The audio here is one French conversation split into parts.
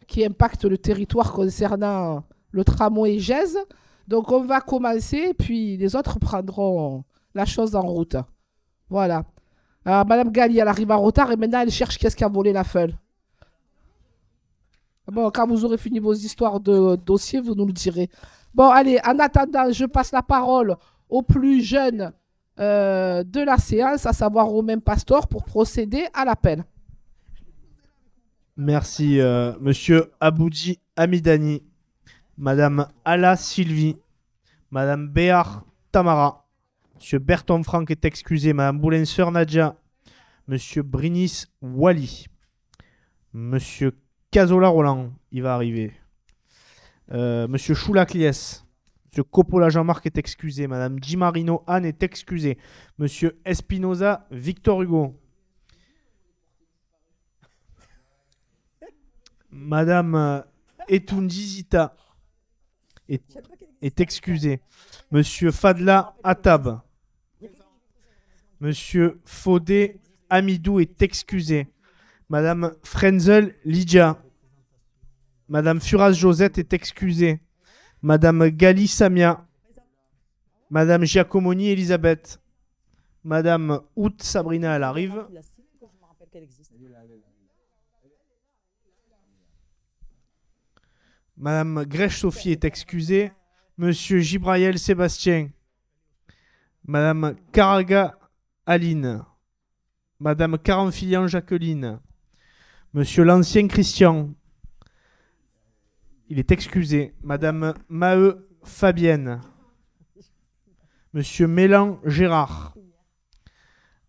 qui impactent le territoire concernant le tramway GES. Donc, on va commencer, puis les autres prendront la chose en route. Voilà. Alors, Madame Gali, elle arrive en retard et maintenant, elle cherche qu'est-ce qui a volé la feuille. Bon, quand vous aurez fini vos histoires de dossier, vous nous le direz. Bon, allez, en attendant, je passe la parole au plus jeune de la séance, à savoir Romain Pastor, pour procéder à l'appel. Merci, Monsieur Aboudi Hamidani, Madame Ala Sylvie, Madame Béar Tamara, Monsieur Berton Franck est excusé, Madame Boulenseur Nadia, Monsieur Brinis Wali, Monsieur Cazola Roland, il va arriver, Monsieur Choula Cliès, Monsieur Coppola Jean-Marc est excusé, Madame Di Marino Anne est excusée, Monsieur Espinoza Victor Hugo, Madame Etoundi Zita est excusée. Monsieur Fadla Atab. Monsieur Fodé Amidou est excusé. Madame Frenzel Lydia. Madame Furas Josette est excusée. Madame Gali Samia. Madame Giacomoni Elisabeth. Madame Out Sabrina, elle arrive. Madame Grèche-Sophie est excusée. Monsieur Gibraël Sébastien. Madame Caraga Aline. Madame Caranfilian Jacqueline. Monsieur l'Ancien Christian. Il est excusé. Madame Maheu Fabienne. Monsieur Mélan Gérard.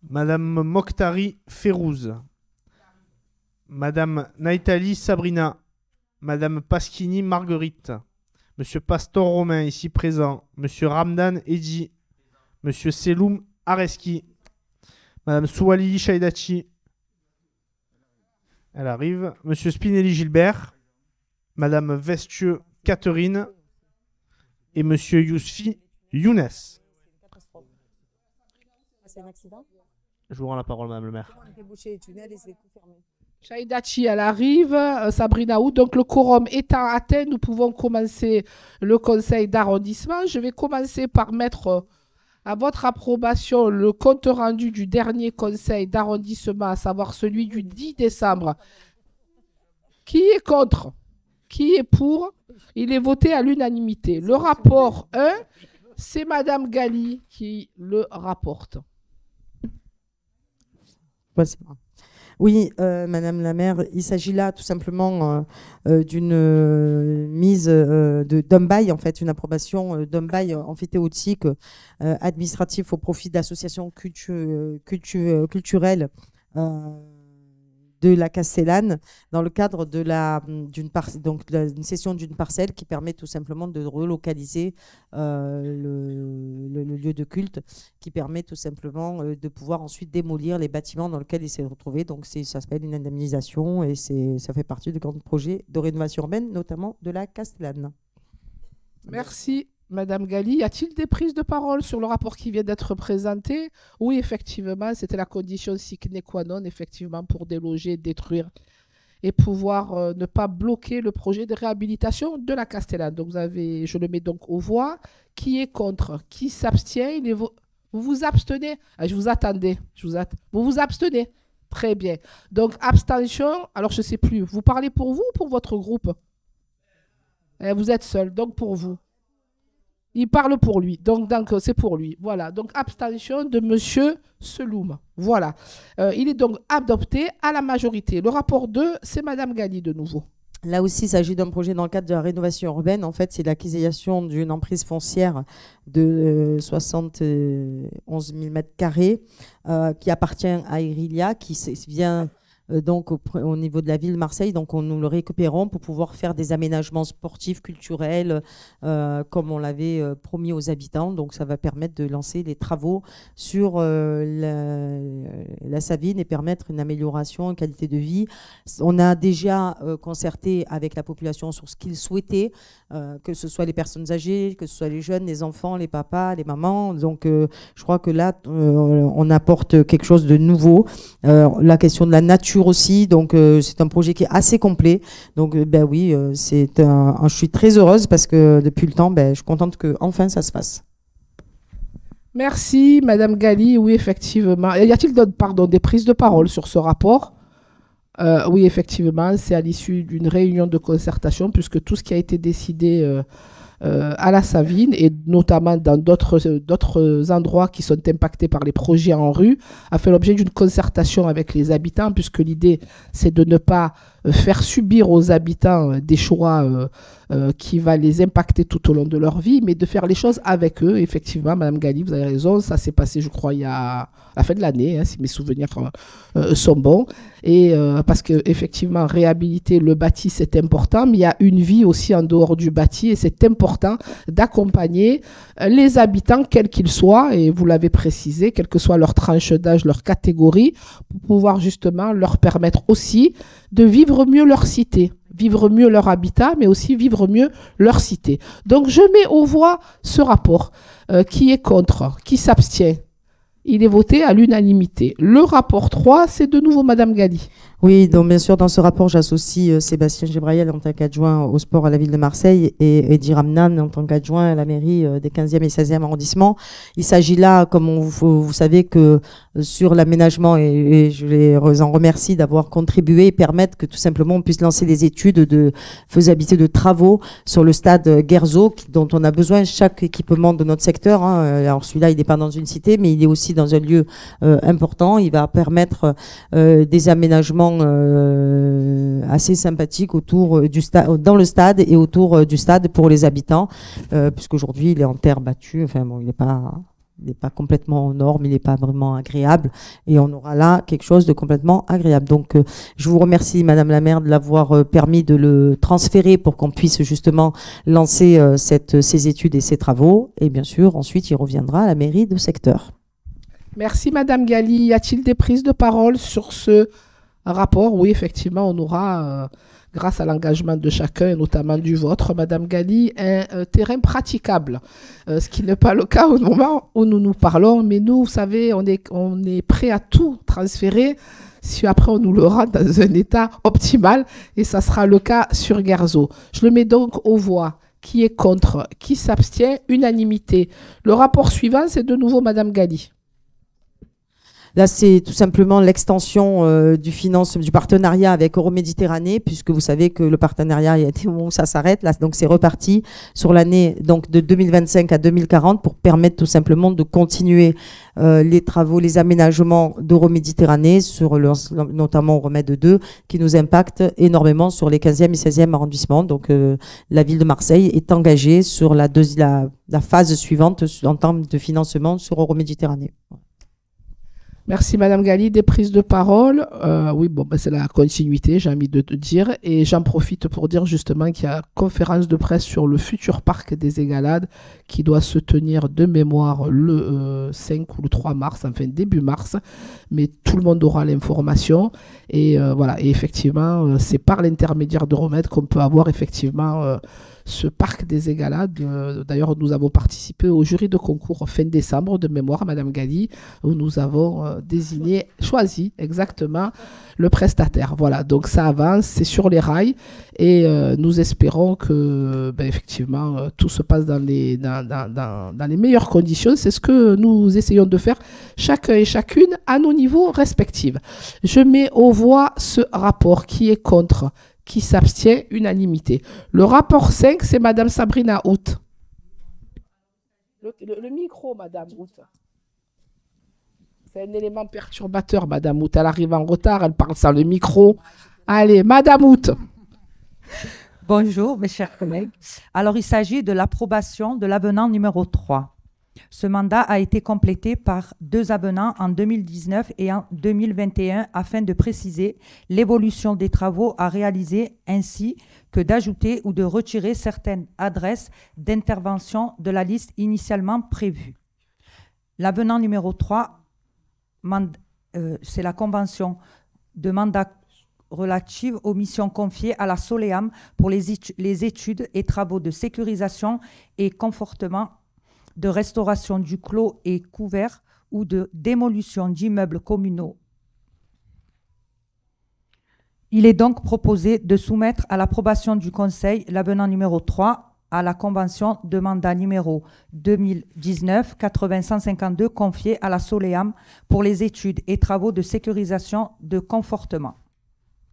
Madame Mokhtari Férouz. Madame Naïtali Sabrina. Madame Pasquini Marguerite, Monsieur Pastor Romain ici présent, Monsieur Ramdan Edji, Monsieur Seloum Areski, Madame Souali Shaidachi, elle arrive, Monsieur Spinelli Gilbert, Madame Vestieux Catherine et Monsieur Yousfi Younes. C'est un accident. Je vous rends la parole, Madame le maire. Shaidachi, elle arrive, Sabrina Houd. Donc, le quorum étant atteint, nous pouvons commencer le conseil d'arrondissement. Je vais commencer par mettre à votre approbation le compte rendu du dernier conseil d'arrondissement, à savoir celui du 10 décembre. Qui est contre? Qui est pour? Il est voté à l'unanimité. Le rapport 1, c'est Madame Gali qui le rapporte. Oui, Madame la maire, il s'agit là tout simplement d'une mise d'un bail, en fait, une approbation d'un bail amphithéotique administratif au profit d'associations culturelles de la Castellane dans le cadre de d'une cession d'une parcelle qui permet tout simplement de relocaliser le lieu de culte, qui permet tout simplement de pouvoir ensuite démolir les bâtiments dans lesquels il s'est retrouvé. Donc ça s'appelle une indemnisation et ça fait partie du grand projet de rénovation urbaine, notamment de la Castellane. Merci. Madame Gali, y a-t-il des prises de parole sur le rapport qui vient d'être présenté? Oui, effectivement, c'était la condition sine qua non, effectivement, pour déloger, détruire et pouvoir ne pas bloquer le projet de réhabilitation de la Castellane. Donc, je le mets donc aux voix. Qui est contre? Qui s'abstient? Vous vous abstenez? Je vous attendais. Vous vous abstenez? Très bien. Donc, abstention. Alors, je ne sais plus. Vous parlez pour vous ou pour votre groupe? Vous êtes seul, donc pour vous. Il parle pour lui, donc c'est pour lui. Voilà, donc abstention de Monsieur Seloum. Voilà, il est donc adopté à la majorité. Le rapport 2, c'est Madame Gali de nouveau. Là aussi, il s'agit d'un projet dans le cadre de la rénovation urbaine. En fait, c'est l'acquisition d'une emprise foncière de 71 000 m² qui appartient à Irilia, qui vient donc au niveau de la ville de Marseille. Donc nous le récupérons pour pouvoir faire des aménagements sportifs, culturels, comme on l'avait promis aux habitants. Donc ça va permettre de lancer les travaux sur la Savine et permettre une amélioration, une qualité de vie. On a déjà concerté avec la population sur ce qu'ils souhaitaient, que ce soit les personnes âgées, que ce soit les jeunes, les enfants, les papas, les mamans. Donc je crois que là, on apporte quelque chose de nouveau. La question de la nature toiture aussi. Donc, c'est un projet qui est assez complet. Donc, ben oui, je suis très heureuse parce que depuis le temps, ben, je suis contente que enfin ça se fasse. Merci, Madame Gali. Oui, effectivement. Y a-t-il des prises de parole sur ce rapport? Oui, effectivement, c'est à l'issue d'une réunion de concertation, puisque tout ce qui a été décidé à la Savine et notamment dans d'autres endroits qui sont impactés par les projets en rue a fait l'objet d'une concertation avec les habitants, puisque l'idée, c'est de ne pas faire subir aux habitants des choix qui va les impacter tout au long de leur vie, mais de faire les choses avec eux. Effectivement, Madame Gali, vous avez raison, ça s'est passé, je crois, il y a la fin de l'année, hein, si mes souvenirs sont bons. Et parce que effectivement, réhabiliter le bâti, c'est important, mais il y a une vie aussi en dehors du bâti, et c'est important d'accompagner les habitants, quels qu'ils soient, et vous l'avez précisé, quelle que soit leur tranche d'âge, leur catégorie, pour pouvoir justement leur permettre aussi de vivre mieux leur cité, vivre mieux leur habitat, mais aussi vivre mieux leur cité. Donc, je mets aux voix ce rapport. Qui est contre? Qui s'abstient? Il est voté à l'unanimité. Le rapport 3, c'est de nouveau Madame Gali. Oui, donc bien sûr, dans ce rapport, j'associe Sébastien Gebrayel en tant qu'adjoint au sport à la ville de Marseille et Eddie Ramnan en tant qu'adjoint à la mairie des 15e et 16e arrondissements. Il s'agit là, comme vous savez, que sur l'aménagement, et je les en remercie d'avoir contribué et permettre que tout simplement on puisse lancer des études de faisabilité de travaux sur le stade Guerzo, dont on a besoin chaque équipement de notre secteur. Hein. Alors celui-là, il n'est pas dans une cité, mais il est aussi dans un lieu important. Il va permettre des aménagements assez sympathique autour du stade, dans le stade et autour du stade pour les habitants, puisqu'aujourd'hui il est en terre battue. Enfin bon, il n'est pas complètement aux normes, il n'est pas vraiment agréable, et on aura là quelque chose de complètement agréable. Donc je vous remercie, Madame la maire, de l'avoir permis de le transférer pour qu'on puisse justement lancer ces études et ces travaux, et bien sûr ensuite il reviendra à la mairie de secteur. Merci Madame Gali. Y a-t-il des prises de parole sur ce rapport? Oui, effectivement, on aura, grâce à l'engagement de chacun, et notamment du vôtre, Madame Gali, un terrain praticable, ce qui n'est pas le cas au moment où nous nous parlons. Mais nous, vous savez, on est prêt à tout transférer si après on nous le rend dans un état optimal, et ça sera le cas sur Guerzo. Je le mets donc aux voix. Qui est contre? Qui s'abstient? Unanimité. Le rapport suivant, c'est de nouveau Madame Gali. Là, c'est tout simplement l'extension du partenariat avec Euroméditerranée, puisque vous savez que le partenariat, il y a des moments où ça s'arrête. Là, donc c'est reparti sur l'année donc de 2025 à 2040 pour permettre tout simplement de continuer les travaux, les aménagements d'Euroméditerranée sur notamment Euromède 2, qui nous impacte énormément sur les 15e et 16e arrondissements. Donc la ville de Marseille est engagée sur la phase suivante en termes de financement sur Euroméditerranée. Merci Madame Gali. Des prises de parole. Oui, bon, c'est la continuité, j'ai envie de te dire. Et j'en profite pour dire justement qu'il y a conférence de presse sur le futur parc des Égalades qui doit se tenir de mémoire le 5 ou le 3 mars, enfin début mars. Mais tout le monde aura l'information. Et voilà. Et effectivement, c'est par l'intermédiaire de Euromède qu'on peut avoir effectivement ce parc des Égalades. D'ailleurs, nous avons participé au jury de concours fin décembre de mémoire, Madame Gali, où nous avons choisi exactement le prestataire. Voilà, donc ça avance, c'est sur les rails, et nous espérons que effectivement tout se passe dans les meilleures conditions. C'est ce que nous essayons de faire chacun et chacune à nos niveaux respectifs. Je mets aux voix ce rapport. Qui est contre? Qui s'abstient? Unanimité. Le rapport 5, c'est Madame Sabrina Hout. Le micro, Madame Hout. C'est un élément perturbateur, Madame Hout. Elle arrive en retard, elle parle sans le micro. Allez, Madame Hout. Bonjour, mes chers collègues. Alors, il s'agit de l'approbation de l'avenant numéro 3. Ce mandat a été complété par 2 avenants en 2019 et en 2021 afin de préciser l'évolution des travaux à réaliser ainsi que d'ajouter ou de retirer certaines adresses d'intervention de la liste initialement prévue. L'avenant numéro 3, c'est la convention de mandat relative aux missions confiées à la Soleam pour les études et travaux de sécurisation et confortement de restauration du clos et couvert ou de démolition d'immeubles communaux Il est donc proposé de soumettre à l'approbation du Conseil l'avenant numéro 3 à la convention de mandat numéro 2019-8052 confiée à la Soleam pour les études et travaux de sécurisation, de confortement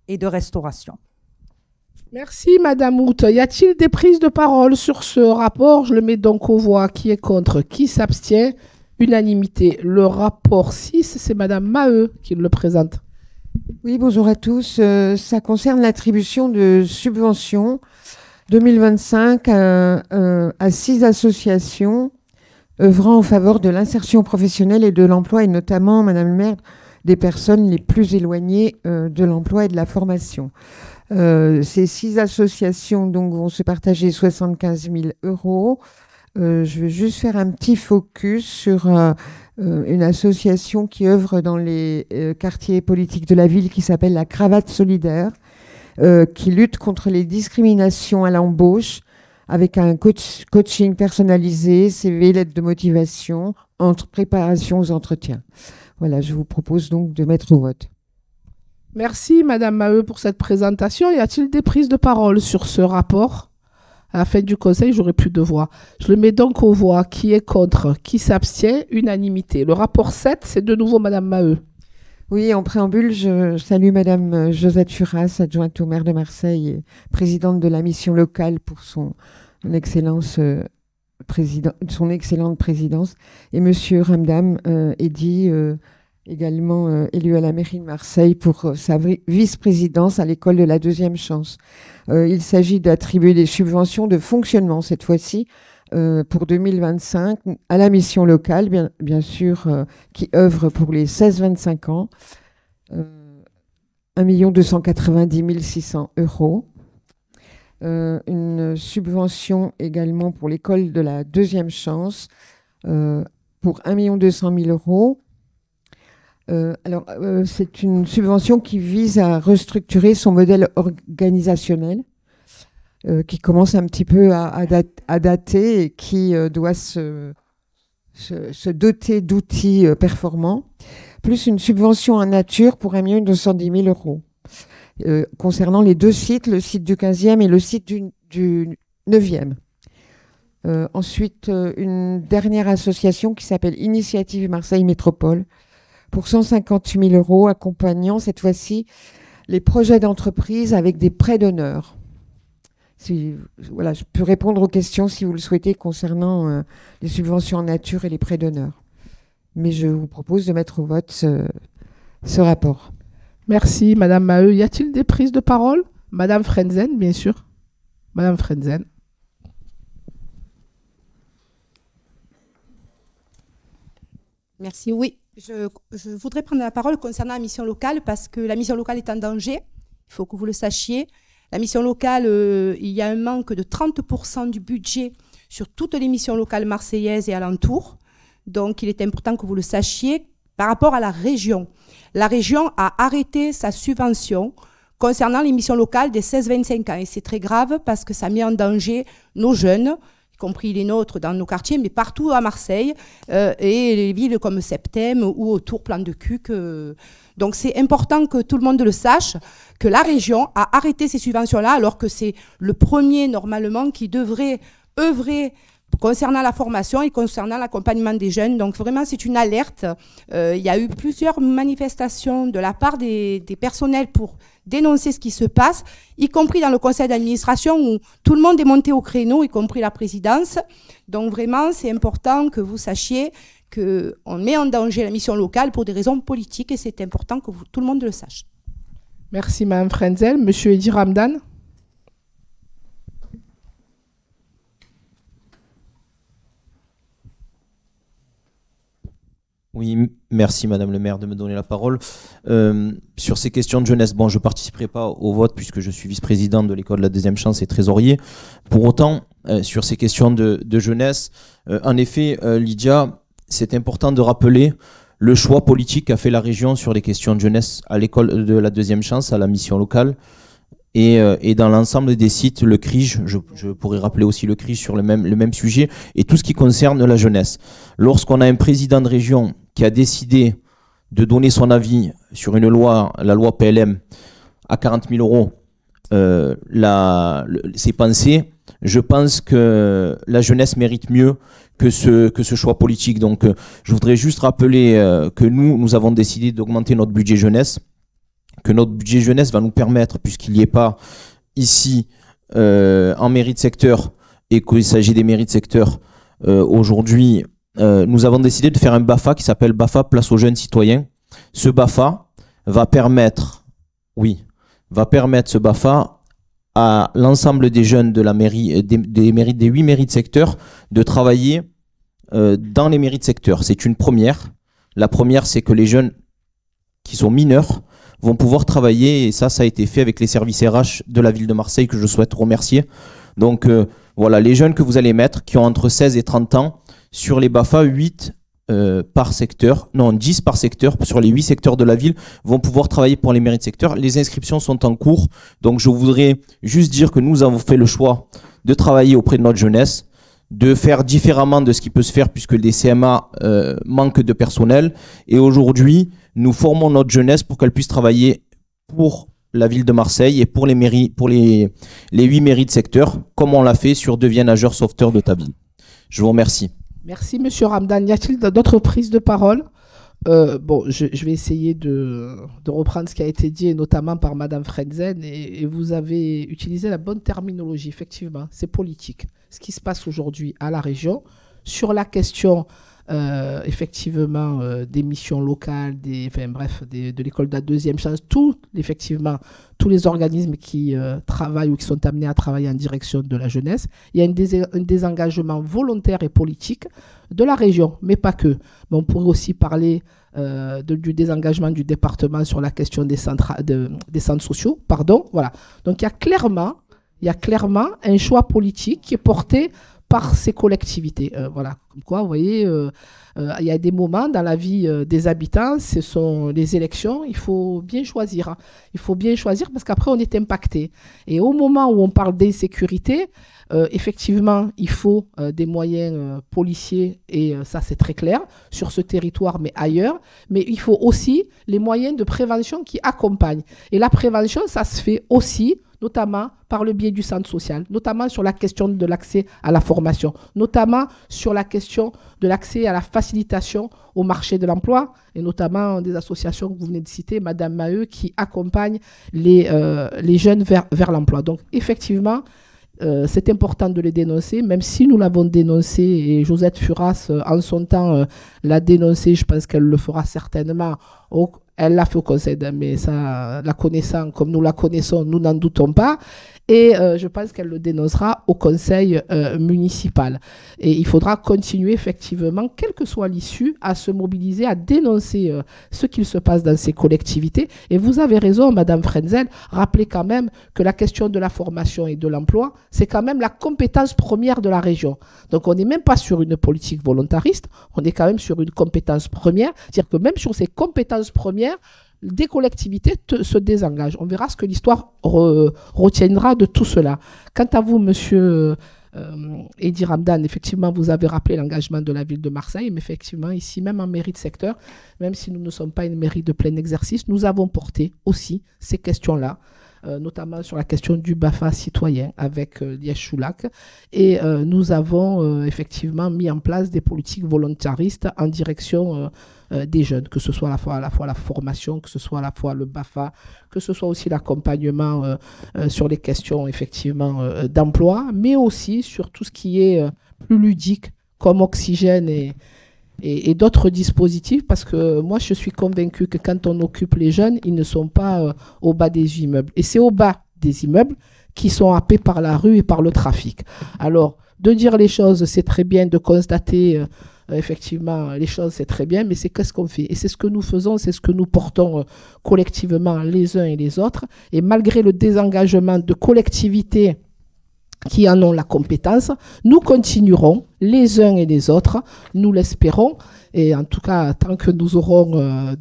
et de restauration. Merci, Madame Hout. Y a-t-il des prises de parole sur ce rapport? Je le mets donc aux voix. Qui est contre? Qui s'abstient? Unanimité. Le rapport 6, c'est Madame Maheu qui le présente. Oui, bonjour à tous. Ça concerne l'attribution de subventions 2025 à 6 associations œuvrant en faveur de l'insertion professionnelle et de l'emploi, et notamment, Madame le maire, des personnes les plus éloignées de l'emploi et de la formation. Ces 6 associations donc, vont se partager 75 000 €. Je vais juste faire un petit focus sur une association qui œuvre dans les quartiers politiques de la ville qui s'appelle la Cravate Solidaire, qui lutte contre les discriminations à l'embauche avec un coaching personnalisé, CV, lettre de motivation, préparation aux entretiens. Voilà, je vous propose donc de mettre au vote. Merci, Madame Maheu, pour cette présentation. Y a-t-il des prises de parole sur ce rapport? À la fin du Conseil, j'aurai plus de voix. Je le mets donc aux voix. Qui est contre? Qui s'abstient? Unanimité. Le rapport 7, c'est de nouveau Madame Maheu. Oui, en préambule, je salue Madame Josette Furas, adjointe au maire de Marseille, et présidente de la mission locale pour son excellente présidence, et Monsieur Ramdam Eddy, également élu à la mairie de Marseille pour sa vice-présidence à l'école de la deuxième chance. Il s'agit d'attribuer des subventions de fonctionnement, cette fois-ci, pour 2025, à la mission locale, bien sûr, qui œuvre pour les 16-25 ans, 1 290 600 €. Une subvention également pour l'école de la deuxième chance, pour 1 200 000 €. C'est une subvention qui vise à restructurer son modèle organisationnel, qui commence un petit peu à dater et qui doit se doter d'outils performants, plus une subvention en nature pour 1 210 000 €. Concernant les 2 sites, le site du 15e et le site du 9e. Ensuite, une dernière association qui s'appelle Initiative Marseille Métropole, pour 158 000 €, accompagnant cette fois-ci les projets d'entreprise avec des prêts d'honneur. Voilà, je peux répondre aux questions si vous le souhaitez concernant les subventions en nature et les prêts d'honneur. Mais je vous propose de mettre au vote ce rapport. Merci, Madame Maheu. Y a-t-il des prises de parole? Madame Frenzen, bien sûr. Madame Frenzen. Merci, oui. Je voudrais prendre la parole concernant la mission locale parce que la mission locale est en danger. Il faut que vous le sachiez. La mission locale, il y a un manque de 30% du budget sur toutes les missions locales marseillaises et alentours. Donc, il est important que vous le sachiez. Par rapport à la région a arrêté sa subvention concernant les missions locales des 16-25 ans. Et c'est très grave parce que ça met en danger nos jeunes, y compris les nôtres dans nos quartiers, mais partout à Marseille, et les villes comme Septem ou autour, Plan de Cuc. Donc c'est important que tout le monde le sache, que la région a arrêté ces subventions-là, alors que c'est le premier, normalement, qui devrait œuvrer concernant la formation et concernant l'accompagnement des jeunes. Donc vraiment, c'est une alerte. Il y a eu plusieurs manifestations de la part des personnels pour dénoncer ce qui se passe, y compris dans le conseil d'administration où tout le monde est monté au créneau, y compris la présidence. Donc vraiment, c'est important que vous sachiez qu'on met en danger la mission locale pour des raisons politiques et c'est important que tout le monde le sache. Merci, Mme Frenzel. Monsieur Eddy Ramdan. Oui, merci Madame le maire de me donner la parole. Sur ces questions de jeunesse, bon, je ne participerai pas au vote puisque je suis vice-président de l'école de la deuxième chance et trésorier. Pour autant, sur ces questions de jeunesse, en effet, Lydia, c'est important de rappeler le choix politique qu'a fait la région sur les questions de jeunesse à l'école de la deuxième chance, à la mission locale. Et dans l'ensemble des sites, le CRIJ, je pourrais rappeler aussi le CRIJ sur le même sujet, et tout ce qui concerne la jeunesse. Lorsqu'on a un président de région qui a décidé de donner son avis sur une loi, la loi PLM, à 40 000 euros ces pensées, je pense que la jeunesse mérite mieux que ce choix politique. Donc, je voudrais juste rappeler que nous avons décidé d'augmenter notre budget jeunesse, que notre budget jeunesse va nous permettre, puisqu'il n'y est pas ici en mairie de secteur et qu'il s'agit des mairies de secteur aujourd'hui, nous avons décidé de faire un BAFA qui s'appelle BAFA Place aux jeunes citoyens. Ce BAFA va permettre ce BAFA à l'ensemble des jeunes de la mairie, des 8 mairies de secteur de travailler dans les mairies de secteur. C'est une première. La première, c'est que les jeunes qui sont mineurs vont pouvoir travailler, et ça a été fait avec les services RH de la ville de Marseille que je souhaite remercier. Donc voilà, les jeunes que vous allez mettre, qui ont entre 16 et 30 ans, sur les BAFA, 10 par secteur sur les 8 secteurs de la ville vont pouvoir travailler pour les mairies de secteur. Les inscriptions sont en cours, donc je voudrais juste dire que nous avons fait le choix de travailler auprès de notre jeunesse, de faire différemment de ce qui peut se faire puisque les CMA manquent de personnel, et aujourd'hui nous formons notre jeunesse pour qu'elle puisse travailler pour la ville de Marseille et pour les mairies, pour les 8 mairies de secteur, comme on l'a fait sur Deviens nageur sauveteur de ta ville. Je vous remercie. Merci, Monsieur Ramdan. Y a-t-il d'autres prises de parole? Je vais essayer de reprendre ce qui a été dit, et notamment par Madame Frenzen, et vous avez utilisé la bonne terminologie. Effectivement, c'est politique. Ce qui se passe aujourd'hui à la région, sur la question, effectivement, des missions locales, de l'école de la deuxième chance, tous les organismes qui travaillent ou qui sont amenés à travailler en direction de la jeunesse. Il y a un désengagement volontaire et politique de la région, mais pas que. Mais on pourrait aussi parler du désengagement du département sur la question des centres sociaux. Voilà. Donc il y a clairement un choix politique qui est porté par ces collectivités. Voilà. Comme quoi, vous voyez, il y a des moments dans la vie des habitants, ce sont les élections, il faut bien choisir. Hein. Il faut bien choisir parce qu'après, on est impacté. Et au moment où on parle d'insécurité, effectivement, il faut des moyens policiers, et ça, c'est très clair, sur ce territoire, mais ailleurs. Mais il faut aussi les moyens de prévention qui accompagnent. Et la prévention, ça se fait aussi notamment par le biais du centre social, notamment sur la question de l'accès à la formation, notamment sur la question de l'accès à la facilitation au marché de l'emploi, et notamment des associations que vous venez de citer, Madame Maheu, qui accompagnent les jeunes vers l'emploi. Donc, effectivement, c'est important de les dénoncer, même si nous l'avons dénoncé, et Josette Furas, en son temps, l'a dénoncé, je pense qu'elle le fera certainement elle l'a fait au conseil, mais ça, la connaissant comme nous la connaissons, nous n'en doutons pas. Et je pense qu'elle le dénoncera au conseil municipal. Et il faudra continuer effectivement, quelle que soit l'issue, à se mobiliser, à dénoncer ce qu'il se passe dans ces collectivités. Et vous avez raison, Madame Frenzel, rappelez quand même que la question de la formation et de l'emploi, c'est quand même la compétence première de la région. Donc on n'est même pas sur une politique volontariste, on est quand même sur une compétence première. C'est-à-dire que même sur ces compétences premières, des collectivités se désengagent. On verra ce que l'histoire retiendra de tout cela. Quant à vous, monsieur Edi Ramdan, effectivement, vous avez rappelé l'engagement de la ville de Marseille, mais effectivement, ici, même en mairie de secteur, même si nous ne sommes pas une mairie de plein exercice, nous avons porté aussi ces questions-là, notamment sur la question du BAFA citoyen avec Liège Choulac. Et nous avons effectivement mis en place des politiques volontaristes en direction des jeunes, que ce soit à la fois la formation, que ce soit à la fois le BAFA, que ce soit aussi l'accompagnement sur les questions effectivement d'emploi, mais aussi sur tout ce qui est plus ludique, comme Oxygène et d'autres dispositifs, parce que moi je suis convaincue que quand on occupe les jeunes, ils ne sont pas au bas des immeubles. Et c'est au bas des immeubles qui sont happés par la rue et par le trafic. Alors, de dire les choses, c'est très bien, de constater effectivement les choses, c'est très bien, mais c'est qu'est-ce qu'on fait? Et c'est ce que nous faisons, c'est ce que nous portons collectivement les uns et les autres. Et malgré le désengagement de collectivités qui en ont la compétence, nous continuerons les uns et les autres, nous l'espérons, et en tout cas, tant que nous aurons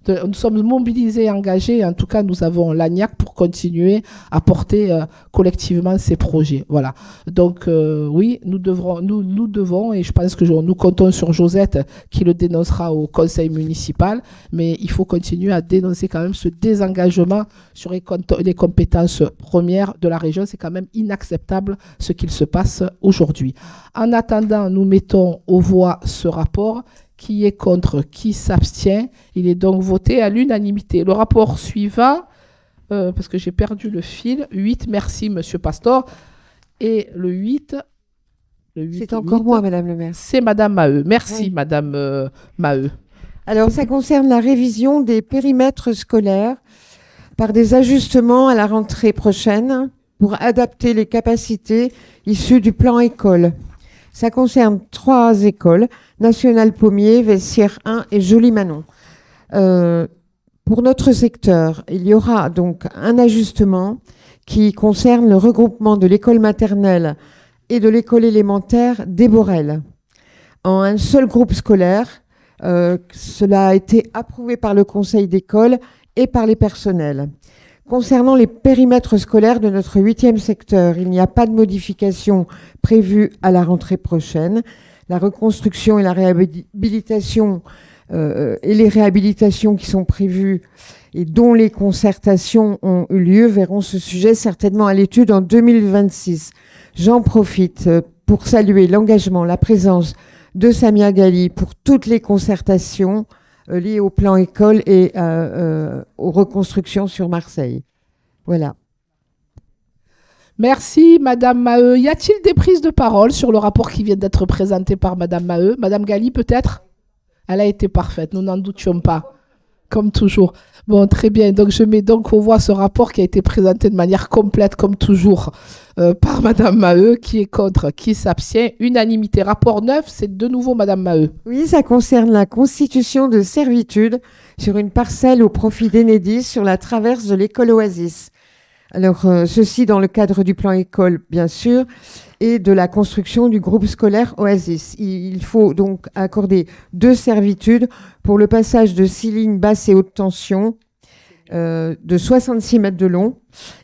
nous sommes mobilisés et engagés. En tout cas, nous avons l'ANIAC pour continuer à porter collectivement ces projets. Voilà. Donc, oui, nous devons, et je pense que nous comptons sur Josette qui le dénoncera au conseil municipal, mais il faut continuer à dénoncer quand même ce désengagement sur les compétences premières de la région. C'est quand même inacceptable ce qu'il se passe aujourd'hui. En attendant, nous mettons aux voix ce rapport. Qui est contre, qui s'abstient. Il est donc voté à l'unanimité. Le rapport suivant, parce que j'ai perdu le fil, 8, merci Monsieur Pastor. Et le 8... C'est encore moi, Madame le maire. C'est Madame Maheu. Merci, Oui. Madame Maheu. Alors, ça concerne la révision des périmètres scolaires par des ajustements à la rentrée prochaine pour adapter les capacités issues du plan école. Ça concerne 3 écoles, National Pommier, Vessière 1 et Joly-Manon. Pour notre secteur, il y aura donc un ajustement qui concerne le regroupement de l'école maternelle et de l'école élémentaire des Borel en un seul groupe scolaire. Cela a été approuvé par le conseil d'école et par les personnels. Concernant les périmètres scolaires de notre 8e secteur, il n'y a pas de modification prévue à la rentrée prochaine. La reconstruction et la réhabilitation et les réhabilitations qui sont prévues et dont les concertations ont eu lieu verront ce sujet certainement à l'étude en 2026. J'en profite pour saluer l'engagement, la présence de Samia Ghali pour toutes les concertations liées au plan école et aux reconstructions sur Marseille. Voilà. Merci, Madame Maheu. Y a-t-il des prises de parole sur le rapport qui vient d'être présenté par Madame Maheu? Madame Ghali, peut-être? Elle a été parfaite, nous n'en doutions pas, comme toujours. Bon, très bien. Donc, je mets donc aux voix ce rapport qui a été présenté de manière complète, comme toujours, par Madame Maheu. Qui est contre? Qui s'abstient? Unanimité. Rapport 9, c'est de nouveau Madame Maheu. Oui, ça concerne la constitution de servitude sur une parcelle au profit d'Enedis sur la traverse de l'école Oasis. Alors, ceci dans le cadre du plan école, bien sûr, et de la construction du groupe scolaire Oasis. Il faut donc accorder 2 servitudes pour le passage de 6 lignes basses et haute tension de 66 mètres de long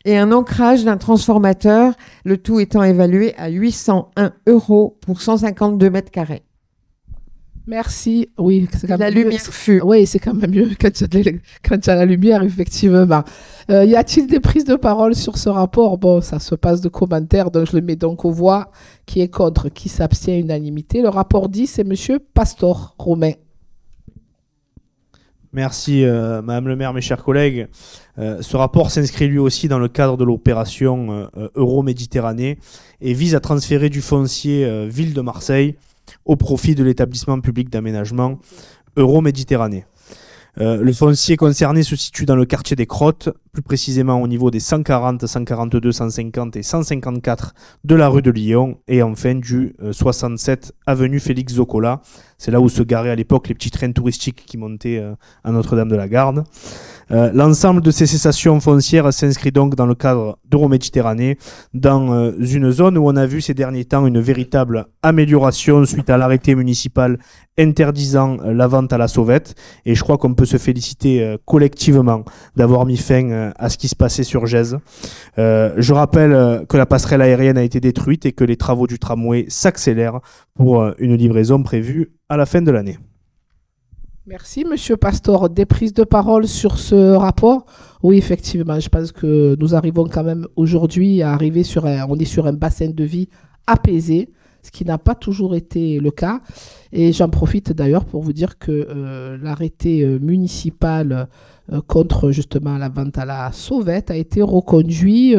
et un ancrage d'un transformateur, le tout étant évalué à 801 € pour 152 mètres carrés. Merci. Oui, c'est quand La même mieux. lumière fut. Oui, c'est quand même mieux quand il y a la lumière, effectivement. Y a-t-il des prises de parole sur ce rapport? Bon, ça se passe de commentaires, donc je le mets donc aux voix. Qui est contre? Qui s'abstient? Unanimité. Le rapport 10, c'est Monsieur Pastor Romain. Merci, Madame le maire, mes chers collègues. Ce rapport s'inscrit lui aussi dans le cadre de l'opération Euro-Méditerranée et vise à transférer du foncier Ville de Marseille au profit de l'établissement public d'aménagement Euro-Méditerranée. Le foncier concerné se situe dans le quartier des Crottes, plus précisément au niveau des 140, 142, 150 et 154 de la rue de Lyon et enfin du 67 avenue Félix Zocola. C'est là où se garaient à l'époque les petits trains touristiques qui montaient à Notre-Dame-de-la-Garde. L'ensemble de ces cessations foncières s'inscrit donc dans le cadre d'Euro-Méditerranée, dans une zone où on a vu ces derniers temps une véritable amélioration suite à l'arrêté municipal interdisant la vente à la sauvette. Et je crois qu'on peut se féliciter collectivement d'avoir mis fin à ce qui se passait sur Gèze. Je rappelle que la passerelle aérienne a été détruite et que les travaux du tramway s'accélèrent pour une livraison prévue à la fin de l'année. Merci, Monsieur Pastor. Des prises de parole sur ce rapport? Oui, effectivement, je pense que nous arrivons quand même aujourd'hui à arriver on est sur un bassin de vie apaisé, ce qui n'a pas toujours été le cas. Et j'en profite d'ailleurs pour vous dire que l'arrêté municipal contre justement la vente à la sauvette a été reconduit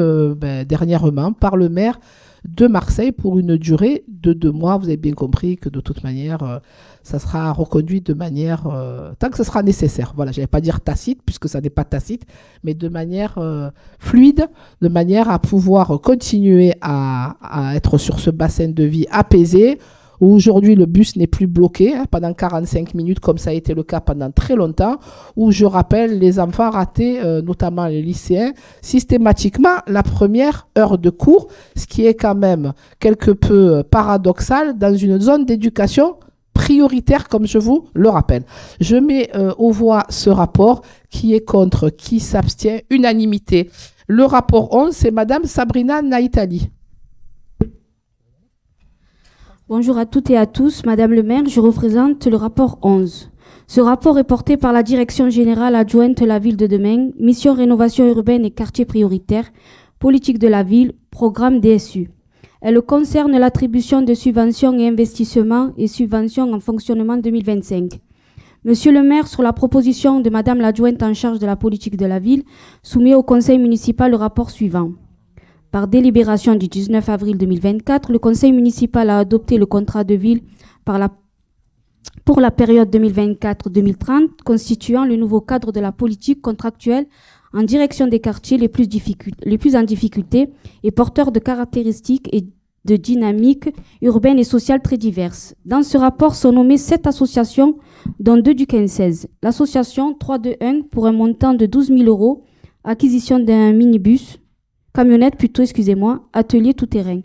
dernièrement par le maire de Marseille pour une durée de 2 mois. Vous avez bien compris que de toute manière, ça sera reconduit de manière, tant que ce sera nécessaire. Voilà, je n'allais pas dire tacite, puisque ça n'est pas tacite, mais de manière fluide, de manière à pouvoir continuer à être sur ce bassin de vie apaisé, où aujourd'hui le bus n'est plus bloqué pendant 45 minutes, comme ça a été le cas pendant très longtemps, où je rappelle les enfants ratés, notamment les lycéens, systématiquement la première heure de cours, ce qui est quand même quelque peu paradoxal dans une zone d'éducation prioritaire, comme je vous le rappelle. Je mets aux voix ce rapport. Qui est contre? Qui s'abstient? Unanimité. Le rapport 11, c'est Madame Sabrina Naïtali. Bonjour à toutes et à tous. Madame le maire, je représente le rapport 11. Ce rapport est porté par la Direction générale adjointe la ville de Demen, mission rénovation urbaine et quartiers prioritaires, politique de la ville, programme DSU. Elle concerne l'attribution de subventions et investissements et subventions en fonctionnement 2025. Monsieur le maire, sur la proposition de Madame l'adjointe en charge de la politique de la ville, soumet au conseil municipal le rapport suivant. Par délibération du 19 avril 2024, le conseil municipal a adopté le contrat de ville pour la période 2024-2030, constituant le nouveau cadre de la politique contractuelle en direction des quartiers les plus en difficulté et porteurs de caractéristiques et de dynamiques urbaines et sociales très diverses. Dans ce rapport sont nommées 7 associations, dont 2 du 15-16. L'association 321 pour un montant de 12 000 €, acquisition d'un camionnette plutôt, atelier tout-terrain.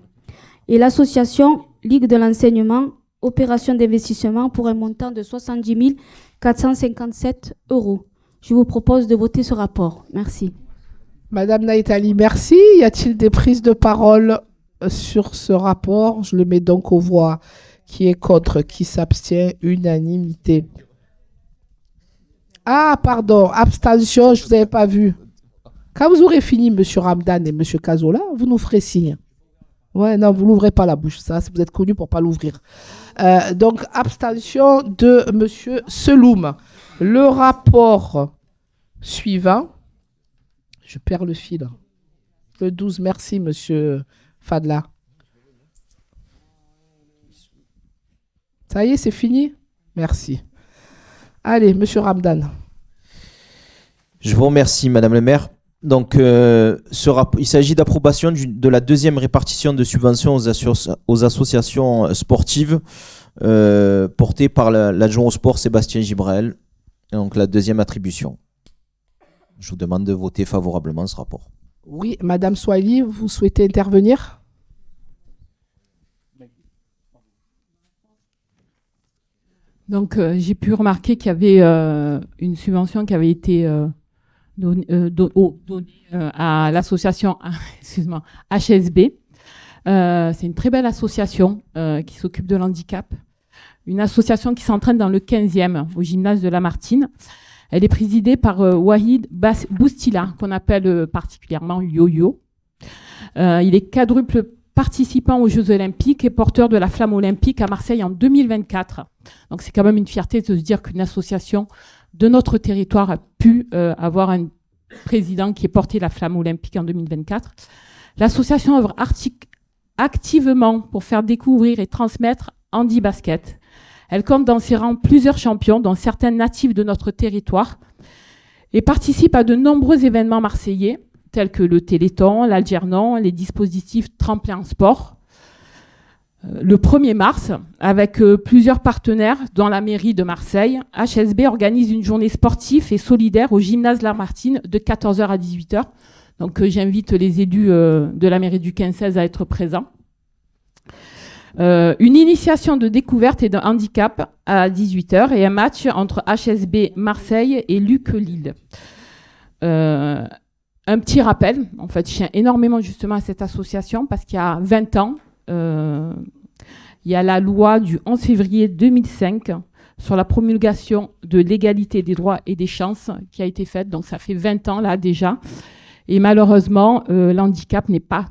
Et l'association Ligue de l'enseignement, opération d'investissement pour un montant de 70 457 €. Je vous propose de voter ce rapport. Merci. Madame Naïtali, merci. Y a-t-il des prises de parole sur ce rapport? Je le mets donc aux voix. Qui est contre? Qui s'abstient? Unanimité. Ah, pardon, abstention, je ne vous avais pas vu. Quand vous aurez fini, Monsieur Ramdan et Monsieur Cazola, vous nous ferez signe. Ouais, non, vous n'ouvrez pas la bouche, ça, vous êtes connu pour ne pas l'ouvrir. Donc, abstention de Monsieur Seloum. Le rapport suivant, je perds le fil. Le 12, merci Monsieur Fadla. Ça y est, c'est fini? Merci. Allez, Monsieur Ramdan. Je vous remercie, Madame le maire. Donc, il s'agit d'approbation de la deuxième répartition de subventions aux associations sportives portée par l'adjoint au sport Sébastien Gibrael. Donc, la deuxième attribution. Je vous demande de voter favorablement ce rapport. Oui, Madame Swahili, vous souhaitez intervenir? Donc, j'ai pu remarquer qu'il y avait une subvention qui avait été donnée à l'association HSB. C'est une très belle association qui s'occupe de l'handicap. Une association qui s'entraîne dans le 15e, au gymnase de Lamartine. Elle est présidée par Wahid Boustila, qu'on appelle particulièrement Yo-Yo. Il est quadruple participant aux Jeux Olympiques et porteur de la flamme olympique à Marseille en 2024. Donc c'est quand même une fierté de se dire qu'une association de notre territoire a pu avoir un président qui ait porté la flamme olympique en 2024. L'association œuvre activement pour faire découvrir et transmettre Handi Basket. Elle compte dans ses rangs plusieurs champions, dont certains natifs de notre territoire, et participe à de nombreux événements marseillais, tels que le Téléthon, l'Algernon, les dispositifs tremplin en sport. Le 1er mars, avec plusieurs partenaires, dont la mairie de Marseille, HSB organise une journée sportive et solidaire au gymnase Lamartine de 14h à 18h. Donc j'invite les élus de la mairie du 15-16 à être présents. Une initiation de découverte et de handicap à 18h et un match entre HSB Marseille et Luc Lille. Un petit rappel, en fait, je tiens énormément justement à cette association parce qu'il y a 20 ans, il y a la loi du 11 février 2005 sur la promulgation de l'égalité des droits et des chances qui a été faite. Donc ça fait 20 ans là déjà. Et malheureusement, l'handicap n'est pas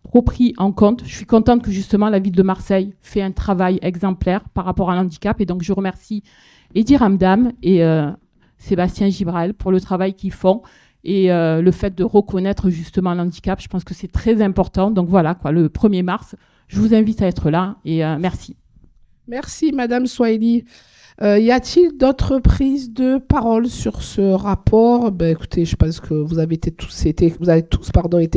trop pris en compte. Je suis contente que justement la ville de Marseille fait un travail exemplaire par rapport à l'handicap. Et donc je remercie Edi Ramdam et Sébastien Gibrael pour le travail qu'ils font. Et le fait de reconnaître justement l'handicap, je pense que c'est très important. Donc voilà, quoi, le 1er mars, je vous invite à être là et merci. Merci, Madame Swahili. Y a-t-il d'autres prises de parole sur ce rapport? Écoutez, je pense que vous avez tous été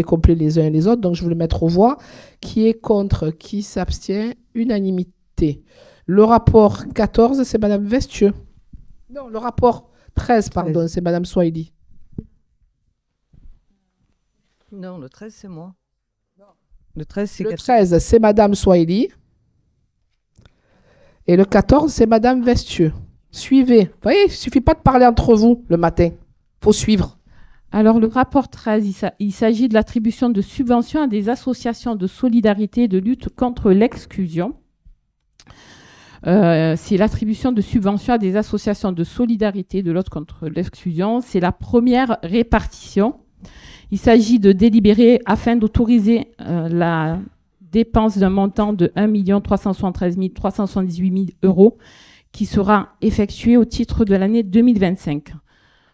complets les uns et les autres, donc je vais le mettre aux voix. Qui est contre? Qui s'abstient? Unanimité. Le rapport 14, c'est Madame Vestieux. Non, le rapport 13, pardon, c'est Madame Swahili. Non, le 13, c'est moi. Le 13, c'est Madame Swahili. Et le 14, c'est Madame Vestieux. Suivez. Vous voyez, il ne suffit pas de parler entre vous le matin. Il faut suivre. Alors, le rapport 13, il s'agit de l'attribution de subventions à des associations de solidarité et de lutte contre l'exclusion. C'est l'attribution de subventions à des associations de solidarité de lutte contre l'exclusion. C'est la première répartition. Il s'agit de délibérer afin d'autoriser la dépense d'un montant de 1 373 378 € qui sera effectuée au titre de l'année 2025.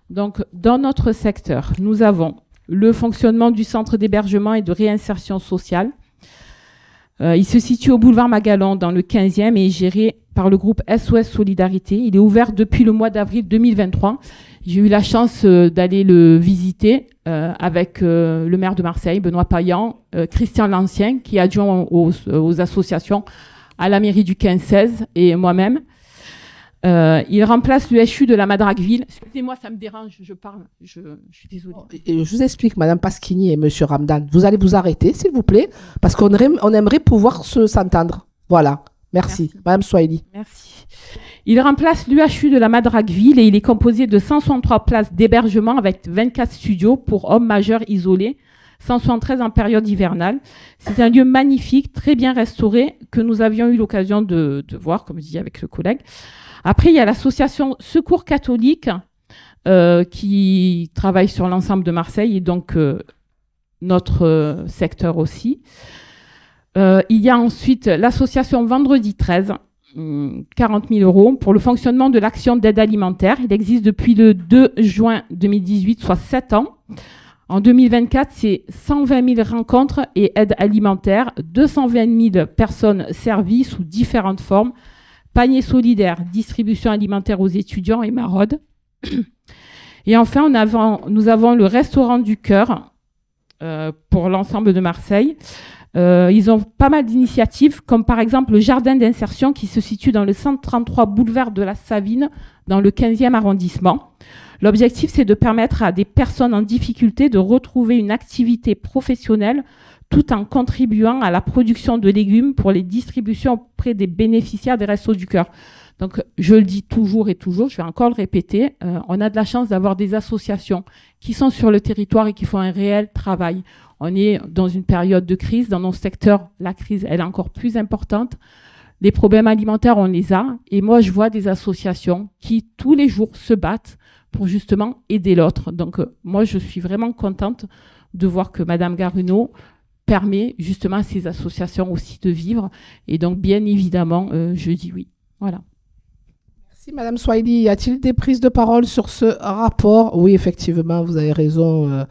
Donc, dans notre secteur, nous avons le fonctionnement du centre d'hébergement et de réinsertion sociale. Il se situe au boulevard Magalon, dans le 15e, et est géré par le groupe SOS Solidarité. Il est ouvert depuis le mois d'avril 2023. J'ai eu la chance d'aller le visiter avec le maire de Marseille, Benoît Payan, Christian Lancien, qui est adjoint aux associations à la mairie du 15-16, et moi-même. Il remplace l'UHU de la Madragueville. Excusez-moi, ça me dérange, je parle, je suis désolée. Je vous explique, Madame Pasquini et Monsieur Ramdan. Vous allez vous arrêter, s'il vous plaît, parce qu'on aimerait pouvoir s'entendre. Voilà. Merci. Madame Swahili. Merci. Il remplace l'UHU de la Madragueville et il est composé de 163 places d'hébergement avec 24 studios pour hommes majeurs isolés, 173 en période hivernale. C'est un lieu magnifique, très bien restauré, que nous avions eu l'occasion de voir, comme je dis, avec le collègue. Après, il y a l'association Secours catholique qui travaille sur l'ensemble de Marseille et donc notre secteur aussi. Il y a ensuite l'association Vendredi 13, 40 000 € pour le fonctionnement de l'action d'aide alimentaire. Il existe depuis le 2 juin 2018, soit 7 ans. En 2024, c'est 120 000 rencontres et aides alimentaires, 220 000 personnes servies sous différentes formes, panier solidaire, distribution alimentaire aux étudiants et maraude. Et enfin, nous avons le restaurant du cœur pour l'ensemble de Marseille. Ils ont pas mal d'initiatives, comme par exemple le jardin d'insertion qui se situe dans le 133 boulevard de la Savine, dans le 15e arrondissement. L'objectif, c'est de permettre à des personnes en difficulté de retrouver une activité professionnelle tout en contribuant à la production de légumes pour les distributions auprès des bénéficiaires des Restos du Cœur. Donc, je le dis toujours et toujours, je vais encore le répéter, on a de la chance d'avoir des associations qui sont sur le territoire et qui font un réel travail. On est dans une période de crise. Dans nos secteurs, la crise, elle est encore plus importante. Les problèmes alimentaires, on les a. Et moi, je vois des associations qui, tous les jours, se battent pour justement aider l'autre. Donc, moi, je suis vraiment contente de voir que Madame Garuneau permet justement à ces associations aussi de vivre. Et donc, bien évidemment, je dis oui. Voilà. Merci, Madame Swahili. Y a-t-il des prises de parole sur ce rapport? Oui, effectivement, vous avez raison.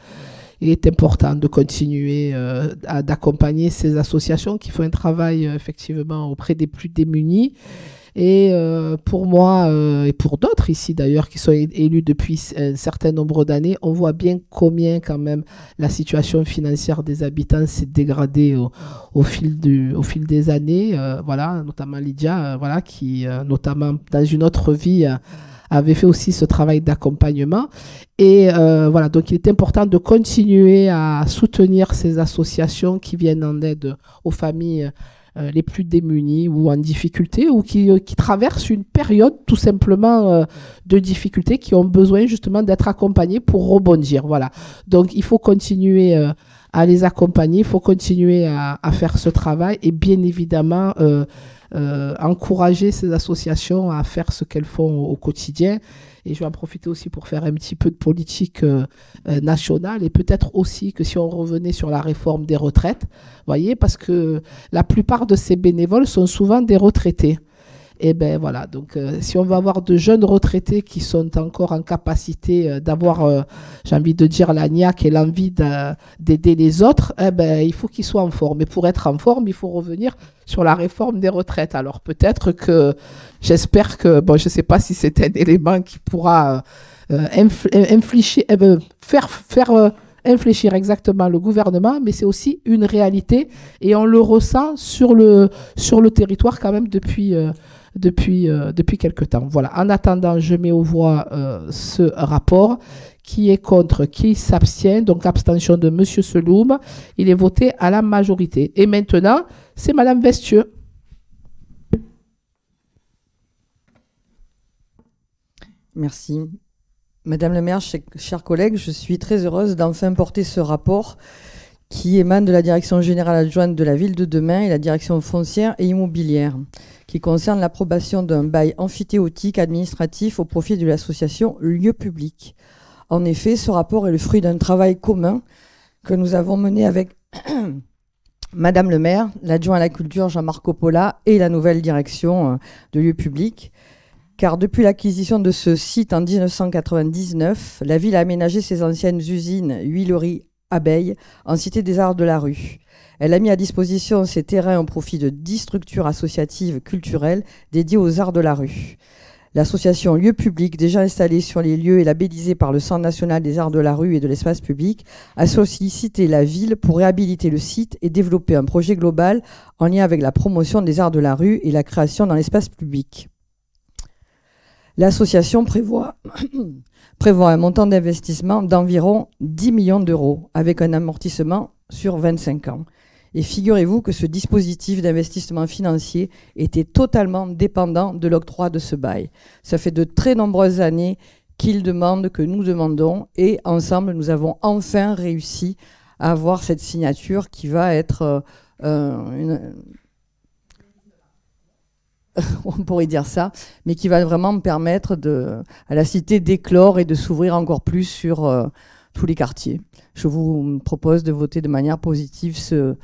Il est important de continuer d'accompagner ces associations qui font un travail effectivement auprès des plus démunis. Et pour moi et pour d'autres ici d'ailleurs qui sont élus depuis un certain nombre d'années, on voit bien combien quand même la situation financière des habitants s'est dégradée au fil des années. Voilà, notamment Lydia, voilà, qui notamment dans une autre vie avait fait aussi ce travail d'accompagnement. Et voilà, donc il est important de continuer à soutenir ces associations qui viennent en aide aux familles les plus démunies ou en difficulté ou qui traversent une période tout simplement de difficulté, qui ont besoin justement d'être accompagnées pour rebondir. Voilà. Donc il faut continuer à les accompagner, il faut continuer à faire ce travail et bien évidemment encourager ces associations à faire ce qu'elles font au quotidien. Et je vais en profiter aussi pour faire un petit peu de politique nationale et peut-être aussi que si on revenait sur la réforme des retraites, voyez, parce que la plupart de ces bénévoles sont souvent des retraités. Et ben voilà, donc si on veut avoir de jeunes retraités qui sont encore en capacité d'avoir, j'ai envie de dire, la niaque et l'envie d'aider les autres, eh ben, il faut qu'ils soient en forme. Et pour être en forme, il faut revenir sur la réforme des retraites. Alors peut-être que, j'espère que, bon, je ne sais pas si c'est un élément qui pourra faire infléchir exactement le gouvernement, mais c'est aussi une réalité et on le ressent sur le territoire quand même depuis quelque temps. Voilà. En attendant, je mets aux voix ce rapport. Qui est contre, qui s'abstient, donc abstention de Monsieur Seloum. Il est voté à la majorité. Et maintenant, c'est Madame Vestieux. Merci. Madame le maire, chers collègues, je suis très heureuse d'enfin porter ce rapport qui émane de la direction générale adjointe de la ville de Demain et la direction foncière et immobilière, qui concerne l'approbation d'un bail amphithéotique administratif au profit de l'association Lieux Publics. En effet, ce rapport est le fruit d'un travail commun que nous avons mené avec Madame le maire, l'adjoint à la culture Jean-Marc Coppola et la nouvelle direction de Lieux Publics. Car depuis l'acquisition de ce site en 1999, la ville a aménagé ses anciennes usines huileries abeilles en cité des Arts de la Rue. Elle a mis à disposition ces terrains au profit de 10 structures associatives culturelles dédiées aux arts de la rue. L'association Lieux Publics, déjà installée sur les lieux et labellisée par le Centre national des arts de la rue et de l'espace public, a sollicité la ville pour réhabiliter le site et développer un projet global en lien avec la promotion des arts de la rue et la création dans l'espace public. L'association prévoit un montant d'investissement d'environ 10 millions d'euros avec un amortissement sur 25 ans. Et figurez-vous que ce dispositif d'investissement financier était totalement dépendant de l'octroi de ce bail. Ça fait de très nombreuses années qu'il demande, que nous demandons, et ensemble, nous avons enfin réussi à avoir cette signature qui va être on pourrait dire ça, mais qui va vraiment me permettre à la cité d'éclore et de s'ouvrir encore plus sur tous les quartiers. Je vous propose de voter de manière positive ce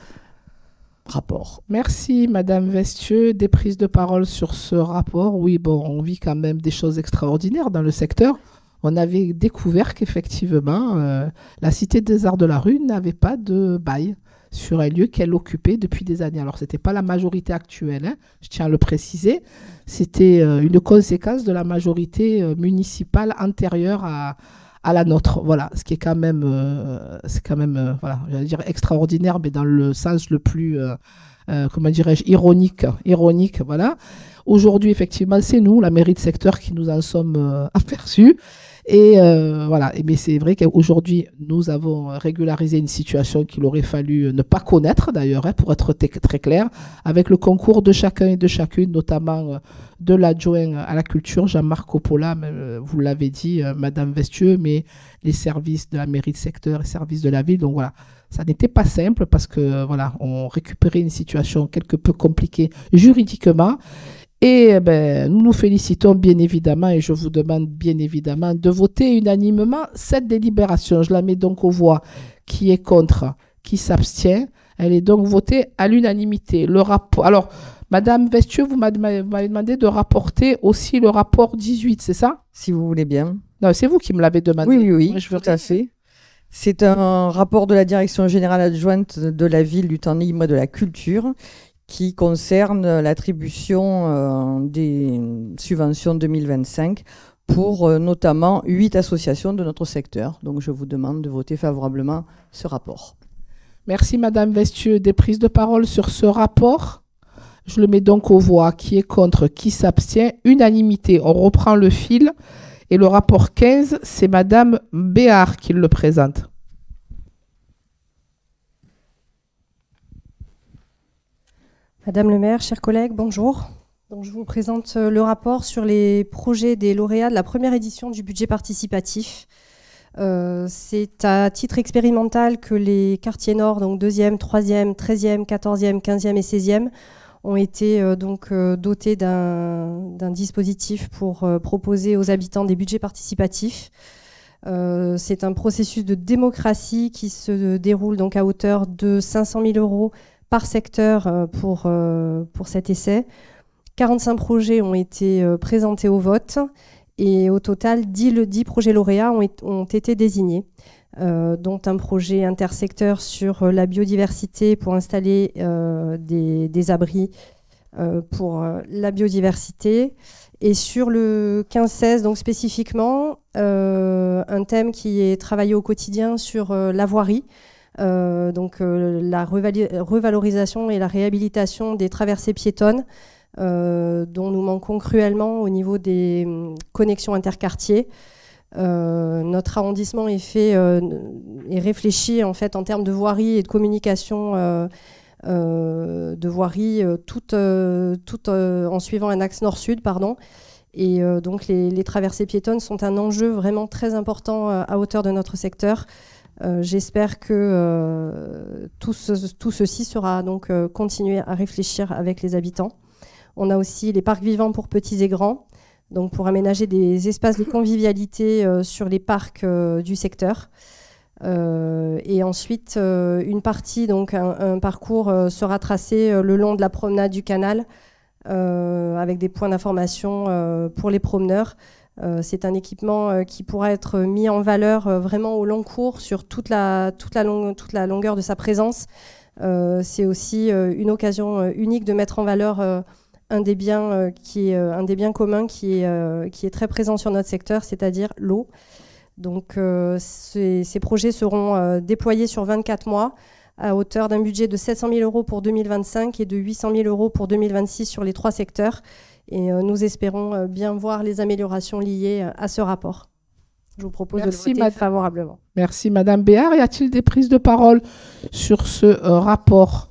rapport. Merci Madame Vestieux. Des prises de parole sur ce rapport. Oui, bon, on vit quand même des choses extraordinaires dans le secteur. On avait découvert qu'effectivement, la Cité des Arts de la Rue n'avait pas de bail sur un lieu qu'elle occupait depuis des années. Alors, ce n'était pas la majorité actuelle, hein, je tiens à le préciser. C'était une conséquence de la majorité municipale antérieure à la nôtre. Voilà, ce qui est quand même, voilà, j'allais dire extraordinaire, mais dans le sens le plus, comment dirais-je, ironique, voilà. Aujourd'hui, effectivement, c'est nous, la mairie de secteur, qui nous en sommes aperçus. Et voilà, mais c'est vrai qu'aujourd'hui, nous avons régularisé une situation qu'il aurait fallu ne pas connaître d'ailleurs, hein, pour être très clair, avec le concours de chacun et de chacune, notamment de l'adjoint à la culture, Jean-Marc Coppola, vous l'avez dit, Madame Vestieux, mais les services de la mairie de secteur, les services de la ville. Donc voilà, ça n'était pas simple parce que voilà, on récupérait une situation quelque peu compliquée juridiquement. Et nous nous félicitons bien évidemment, et je vous demande bien évidemment de voter unanimement cette délibération. Je la mets donc aux voix. Qui est contre? Qui s'abstient? Elle est donc votée à l'unanimité. Le rapport. Alors, Madame Vestieux, vous m'avez demandé de rapporter aussi le rapport 18, c'est ça? Si vous voulez bien. Non, c'est vous qui me l'avez demandé. Oui, Moi, je veux tout à fait. C'est un rapport de la direction générale adjointe de la ville du temps libre et de la culture qui concerne l'attribution des subventions 2025 pour notamment 8 associations de notre secteur. Donc je vous demande de voter favorablement ce rapport. Merci Madame Vestieux. Des prises de parole sur ce rapport? Je le mets donc aux voix. Qui est contre? Qui s'abstient? Unanimité. On reprend le fil. Et le rapport 15, c'est Madame Béard qui le présente. Madame le maire, chers collègues, bonjour. Donc, je vous présente le rapport sur les projets des lauréats de la première édition du budget participatif. C'est à titre expérimental que les quartiers nord, donc 2e, 3e, 13e, 14e, 15e et 16e, ont été dotés d'un dispositif pour proposer aux habitants des budgets participatifs. C'est un processus de démocratie qui se déroule donc à hauteur de 500 000 € par secteur pour cet essai. 45 projets ont été présentés au vote et au total, 10 projets lauréats ont été désignés, dont un projet intersecteur sur la biodiversité pour installer des abris pour la biodiversité. Et sur le 15-16, donc spécifiquement, un thème qui est travaillé au quotidien sur la voirie, la revalorisation et la réhabilitation des traversées piétonnes dont nous manquons cruellement au niveau des connexions interquartiers. Notre arrondissement est réfléchi en fait en termes de voirie et de communication de voirie, tout en suivant un axe nord-sud, pardon. Et donc les traversées piétonnes sont un enjeu vraiment très important à hauteur de notre secteur. J'espère que tout ceci sera donc continué à réfléchir avec les habitants. On a aussi les parcs vivants pour petits et grands, donc pour aménager des espaces de convivialité sur les parcs du secteur. Et ensuite, une partie, donc un parcours sera tracé le long de la promenade du canal avec des points d'information pour les promeneurs. C'est un équipement qui pourra être mis en valeur vraiment au long cours sur toute la longueur de sa présence. C'est aussi une occasion unique de mettre en valeur un des biens communs qui est très présent sur notre secteur, c'est-à-dire l'eau. Donc ces projets seront déployés sur 24 mois à hauteur d'un budget de 700 000 € pour 2025 et de 800 000 € pour 2026 sur les 3 secteurs. Et nous espérons bien voir les améliorations liées à ce rapport. Je vous propose de le voter favorablement. Merci Madame Béard. Y a-t-il des prises de parole sur ce rapport?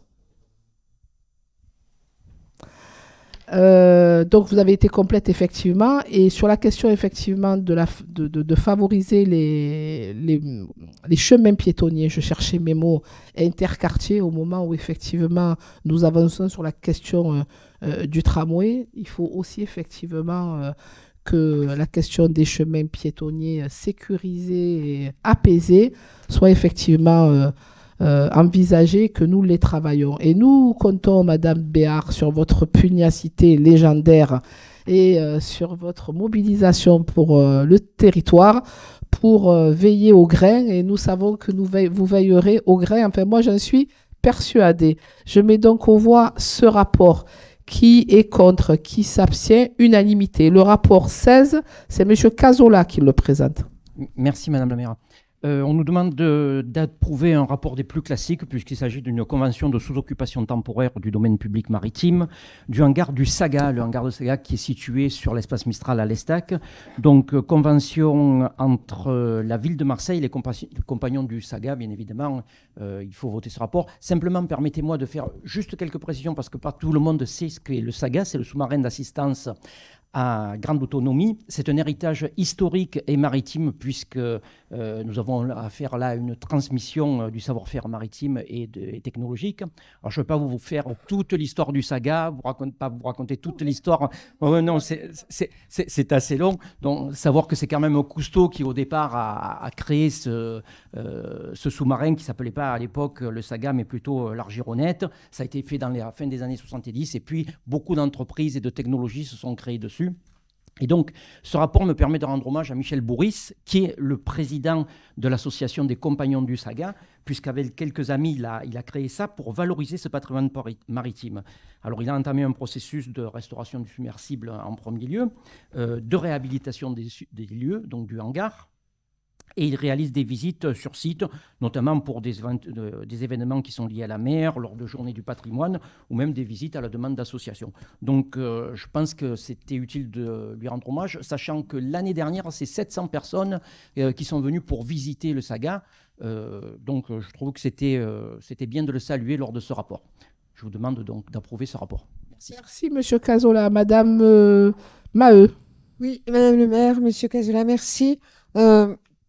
Donc vous avez été complète effectivement, et sur la question effectivement de favoriser les chemins piétonniers, je cherchais mes mots, interquartiers, au moment où effectivement nous avançons sur la question du tramway, il faut aussi effectivement que la question des chemins piétonniers sécurisés et apaisés soit effectivement envisager, que nous les travaillons. Et nous comptons, Madame Béard, sur votre pugnacité légendaire et sur votre mobilisation pour le territoire, pour veiller au grain. Et nous savons que vous veillerez au grain. Enfin, moi, j'en suis persuadée. Je mets donc aux voix ce rapport. Qui est contre? Qui s'abstient? Unanimité. Le rapport 16, c'est M. Cazolà qui le présente. Merci, Madame la maire. On nous demande d'approuver un rapport des plus classiques, puisqu'il s'agit d'une convention de sous-occupation temporaire du domaine public maritime, du hangar du Saga, le hangar de Saga qui est situé sur l'espace Mistral à l'Estac. Donc, convention entre la ville de Marseille et les compagnons du Saga, bien évidemment. Il faut voter ce rapport. Simplement, permettez-moi de faire juste quelques précisions, parce que pas tout le monde sait ce qu'est le Saga. C'est le sous-marin d'assistance à grande autonomie. C'est un héritage historique et maritime, puisque nous avons à faire là une transmission du savoir-faire maritime et technologique. Alors, je ne vais pas vous faire toute l'histoire du Saga, pas vous raconter toute l'histoire. Non, c'est assez long. Donc, savoir que c'est quand même Cousteau qui, au départ, a créé ce sous-marin qui ne s'appelait pas à l'époque le Saga, mais plutôt l'Argironette. Ça a été fait dans la fin des années 70, et puis beaucoup d'entreprises et de technologies se sont créées dessus. Et donc, ce rapport me permet de rendre hommage à Michel Bourris, qui est le président de l'association des compagnons du Saga, puisqu'avec quelques amis, il a créé ça pour valoriser ce patrimoine maritime. Alors, il a entamé un processus de restauration du submersible en premier lieu, de réhabilitation des lieux, donc du hangar. Et il réalise des visites sur site, notamment pour des événements qui sont liés à la mer, lors de journées du patrimoine, ou même des visites à la demande d'associations. Donc, je pense que c'était utile de lui rendre hommage, sachant que l'année dernière, c'est 700 personnes qui sont venues pour visiter le Saga. Donc, je trouve que c'était bien de le saluer lors de ce rapport. Je vous demande donc d'approuver ce rapport. Merci. Merci, Monsieur Cazolà. Madame Maheu. Oui, Madame le maire, Monsieur Cazolà, merci.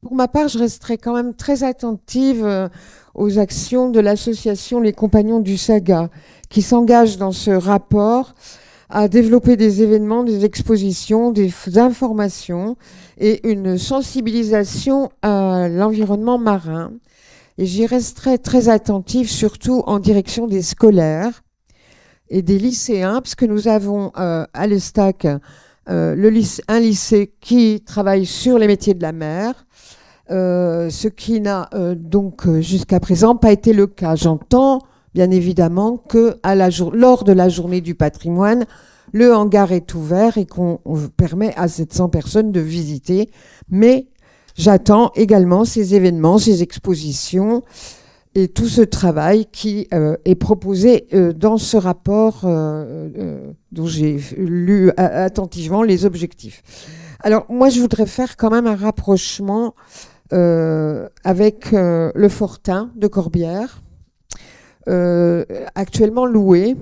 Pour ma part, je resterai quand même très attentive aux actions de l'association Les Compagnons du Saga, qui s'engage dans ce rapport à développer des événements, des expositions, des informations et une sensibilisation à l'environnement marin. Et j'y resterai très attentive, surtout en direction des scolaires et des lycéens, parce que nous avons à l'Estac un lycée qui travaille sur les métiers de la mer, ce qui n'a donc jusqu'à présent pas été le cas. J'entends bien évidemment que lors de la journée du patrimoine, le hangar est ouvert et qu'on permet à 700 personnes de visiter, mais j'attends également ces événements, ces expositions et tout ce travail qui est proposé dans ce rapport dont j'ai lu attentivement les objectifs. Alors moi, je voudrais faire quand même un rapprochement avec le Fortin de Corbières, actuellement loué.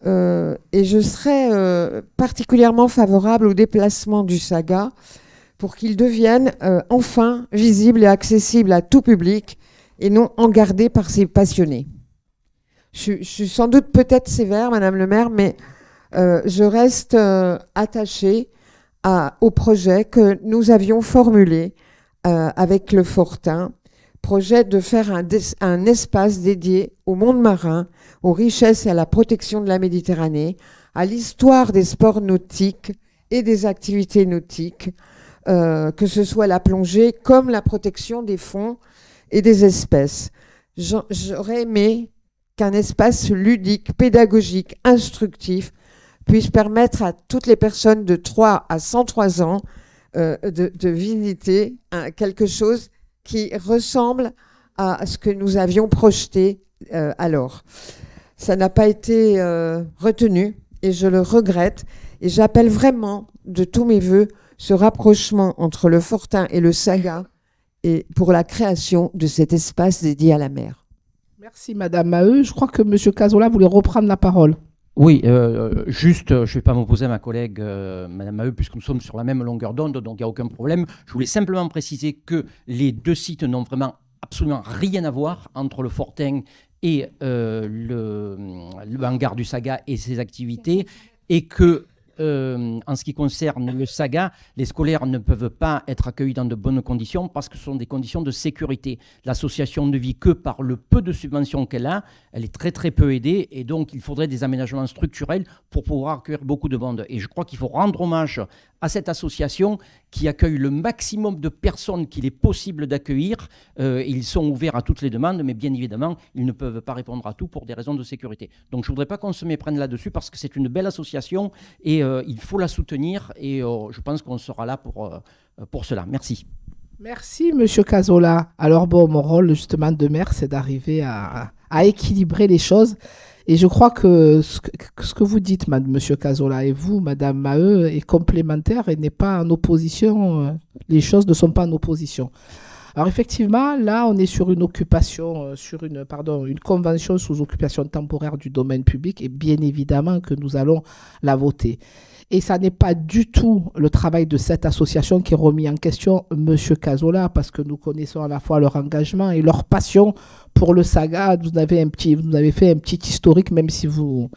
Et je serais particulièrement favorable au déplacement du Saga pour qu'il devienne enfin visible et accessible à tout public et non engardé par ses passionnés. Je suis sans doute peut-être sévère, Madame le maire, mais je reste attachée au projet que nous avions formulé avec le Fortin, projet de faire un espace dédié au monde marin, aux richesses et à la protection de la Méditerranée, à l'histoire des sports nautiques et des activités nautiques, que ce soit la plongée comme la protection des fonds et des espèces. J'aurais aimé qu'un espace ludique, pédagogique, instructif puisse permettre à toutes les personnes de 3 à 103 ans de visiter quelque chose qui ressemble à ce que nous avions projeté alors. Ça n'a pas été retenu et je le regrette. Et j'appelle vraiment de tous mes voeux ce rapprochement entre le Fortin et le Saga et pour la création de cet espace dédié à la mer. Merci Madame Maheu. Je crois que Monsieur Cazolà voulait reprendre la parole. Oui, juste, je ne vais pas m'opposer à ma collègue Madame Maheu, puisque nous sommes sur la même longueur d'onde, donc il n'y a aucun problème. Je voulais simplement préciser que les deux sites n'ont vraiment absolument rien à voir entre le Fortin et le hangar du Saga et ses activités, et que en ce qui concerne le Saga, les scolaires ne peuvent pas être accueillis dans de bonnes conditions parce que ce sont des conditions de sécurité. L'association ne vit que par le peu de subventions qu'elle a. Elle est très très peu aidée et donc il faudrait des aménagements structurels pour pouvoir accueillir beaucoup de monde. Et je crois qu'il faut rendre hommage à cette association qui accueille le maximum de personnes qu'il est possible d'accueillir. Ils sont ouverts à toutes les demandes, mais bien évidemment, ils ne peuvent pas répondre à tout pour des raisons de sécurité. Donc je ne voudrais pas qu'on se méprenne là-dessus parce que c'est une belle association et il faut la soutenir et je pense qu'on sera là pour cela. Merci. Merci, Monsieur Cazolà. Alors bon, mon rôle justement de maire, c'est d'arriver à équilibrer les choses. Et je crois que ce que vous dites, Monsieur Cazolà, et vous, Madame Maheu, est complémentaire et n'est pas en opposition. Les choses ne sont pas en opposition. Alors effectivement, là, on est sur une occupation, une convention sous occupation temporaire du domaine public, et bien évidemment que nous allons la voter. Et ça n'est pas du tout le travail de cette association qui est remis en question, Monsieur Cazolà, parce que nous connaissons à la fois leur engagement et leur passion pour le Saga. Vous avez fait un petit historique, même si vous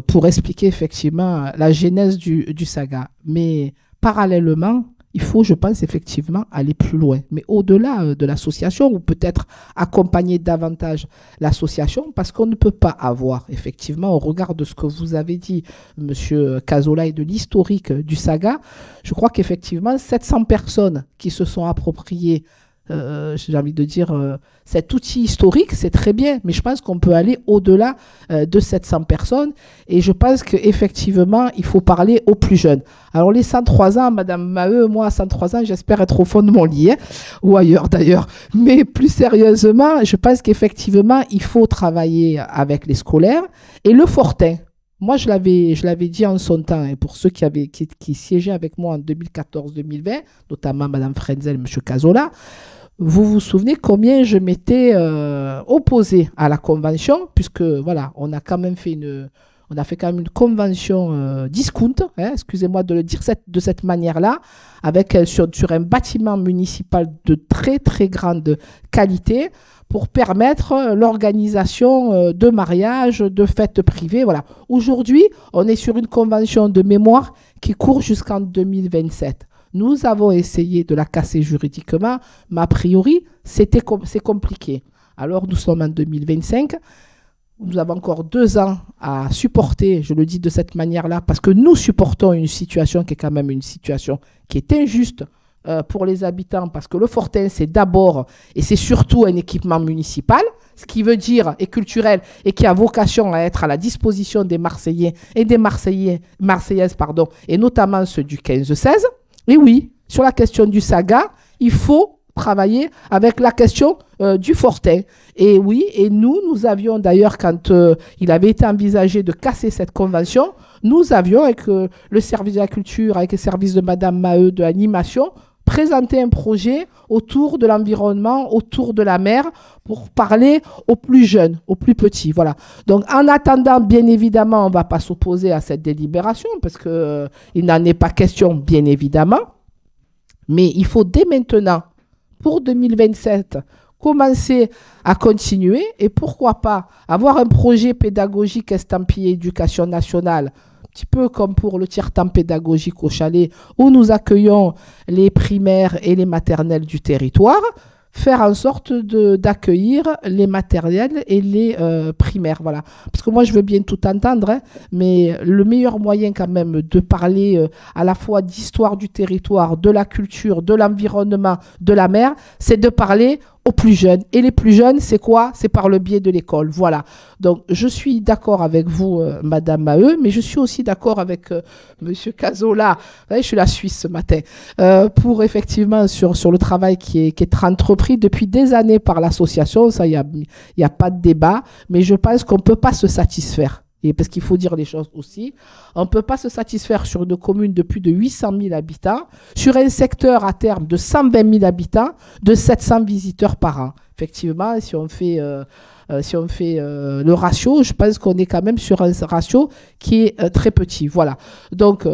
pour expliquer effectivement la genèse du Saga. Mais parallèlement, il faut, je pense, effectivement aller plus loin. Mais au-delà de l'association, ou peut-être accompagner davantage l'association, parce qu'on ne peut pas avoir, effectivement, au regard de ce que vous avez dit, Monsieur Cazolà, et de l'historique du Saga, je crois qu'effectivement, 700 personnes qui se sont appropriées, j'ai envie de dire, cet outil historique, c'est très bien, mais je pense qu'on peut aller au-delà de 700 personnes. Et je pense qu'effectivement, il faut parler aux plus jeunes. Alors, les 103 ans, Madame Maheu, moi, à 103 ans, j'espère être au fond de mon lit, hein, ou ailleurs d'ailleurs. Mais plus sérieusement, je pense qu'effectivement, il faut travailler avec les scolaires. Et le Fortin, moi, je l'avais dit en son temps, et pour ceux qui siégeaient avec moi en 2014-2020, notamment Madame Frenzel, Monsieur Cazolà, vous vous souvenez combien je m'étais opposé à la convention, puisque voilà, on a quand même fait une convention discount, hein, excusez-moi de le dire de cette manière-là, avec sur un bâtiment municipal de très très grande qualité, pour permettre l'organisation de mariages, de fêtes privées. Voilà. Aujourd'hui, on est sur une convention de mémoire qui court jusqu'en 2027. Nous avons essayé de la casser juridiquement, mais a priori, c'est compliqué. Alors, nous sommes en 2025. Nous avons encore 2 ans à supporter, je le dis de cette manière-là, parce que nous supportons une situation qui est quand même une situation qui est injuste pour les habitants, parce que le Fortin, c'est d'abord et c'est surtout un équipement municipal, ce qui veut dire, et culturel, et qui a vocation à être à la disposition des Marseillais et des Marseillaises, et notamment ceux du 15-16. Et oui, sur la question du Saga, il faut travailler avec la question du Fortin. Et oui, et nous avions d'ailleurs, quand il avait été envisagé de casser cette convention, nous avions, avec le service de la culture, avec le service de Madame Maheu de l'animation, présenter un projet autour de l'environnement, autour de la mer, pour parler aux plus jeunes, aux plus petits. Voilà. Donc, en attendant, bien évidemment, on ne va pas s'opposer à cette délibération, parce qu'il n'en est pas question, bien évidemment. Mais il faut dès maintenant, pour 2027, commencer à continuer et pourquoi pas avoir un projet pédagogique estampillé éducation nationale, un petit peu comme pour le tiers-temps pédagogique au chalet, où nous accueillons les primaires et les maternelles du territoire, faire en sorte d'accueillir les maternelles et les primaires. Voilà. Parce que moi, je veux bien tout entendre, hein, mais le meilleur moyen quand même de parler à la fois d'histoire du territoire, de la culture, de l'environnement, de la mer, c'est de parler aux plus jeunes. Et les plus jeunes, c'est quoi? C'est par le biais de l'école. Voilà. Donc, je suis d'accord avec vous, Madame Maheu, mais je suis aussi d'accord avec Monsieur Cazola. Vous voyez, je suis la Suisse ce matin. Pour effectivement, sur le travail qui est entrepris depuis des années par l'association. Ça, il n'y a pas de débat. Mais je pense qu'on ne peut pas se satisfaire. Et parce qu'il faut dire les choses aussi, on ne peut pas se satisfaire sur une commune de plus de 800 000 habitants, sur un secteur à terme de 120 000 habitants, de 700 visiteurs par an. Effectivement, si on fait le ratio, je pense qu'on est quand même sur un ratio qui est très petit. Voilà. Donc,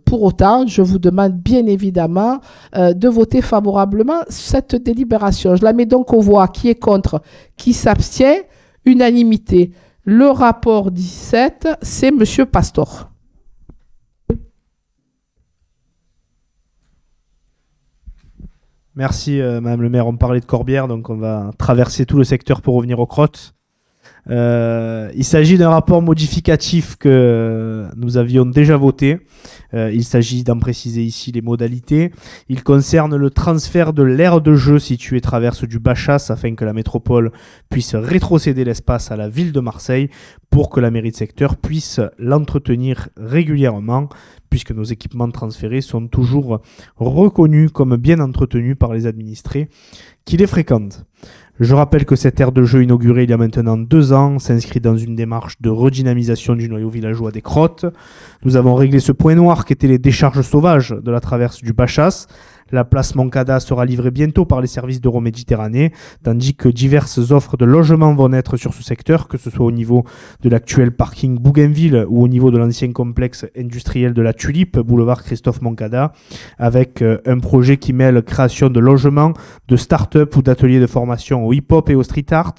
pour autant, je vous demande bien évidemment de voter favorablement cette délibération. Je la mets donc aux voix. Qui est contre? Qui s'abstient? Unanimité. Le rapport 17, c'est M. Pastor. Merci, Madame le maire. On parlait de Corbière, donc on va traverser tout le secteur pour revenir aux crottes. Il s'agit d'un rapport modificatif que nous avions déjà voté. Il s'agit d'en préciser ici les modalités. Il concerne le transfert de l'aire de jeu située traverse du Bachas afin que la métropole puisse rétrocéder l'espace à la ville de Marseille pour que la mairie de secteur puisse l'entretenir régulièrement puisque nos équipements transférés sont toujours reconnus comme bien entretenus par les administrés qui les fréquentent. Je rappelle que cette aire de jeu inaugurée il y a maintenant 2 ans s'inscrit dans une démarche de redynamisation du noyau villageois des Crottes. Nous avons réglé ce point noir qu'étaient les décharges sauvages de la traverse du Bachas. La place Moncada sera livrée bientôt par les services d'Euroméditerranée, tandis que diverses offres de logements vont naître sur ce secteur, que ce soit au niveau de l'actuel parking Bougainville ou au niveau de l'ancien complexe industriel de la Tulipe, boulevard Christophe Moncada, avec un projet qui mêle création de logements, de start-up ou d'ateliers de formation au hip-hop et au street art.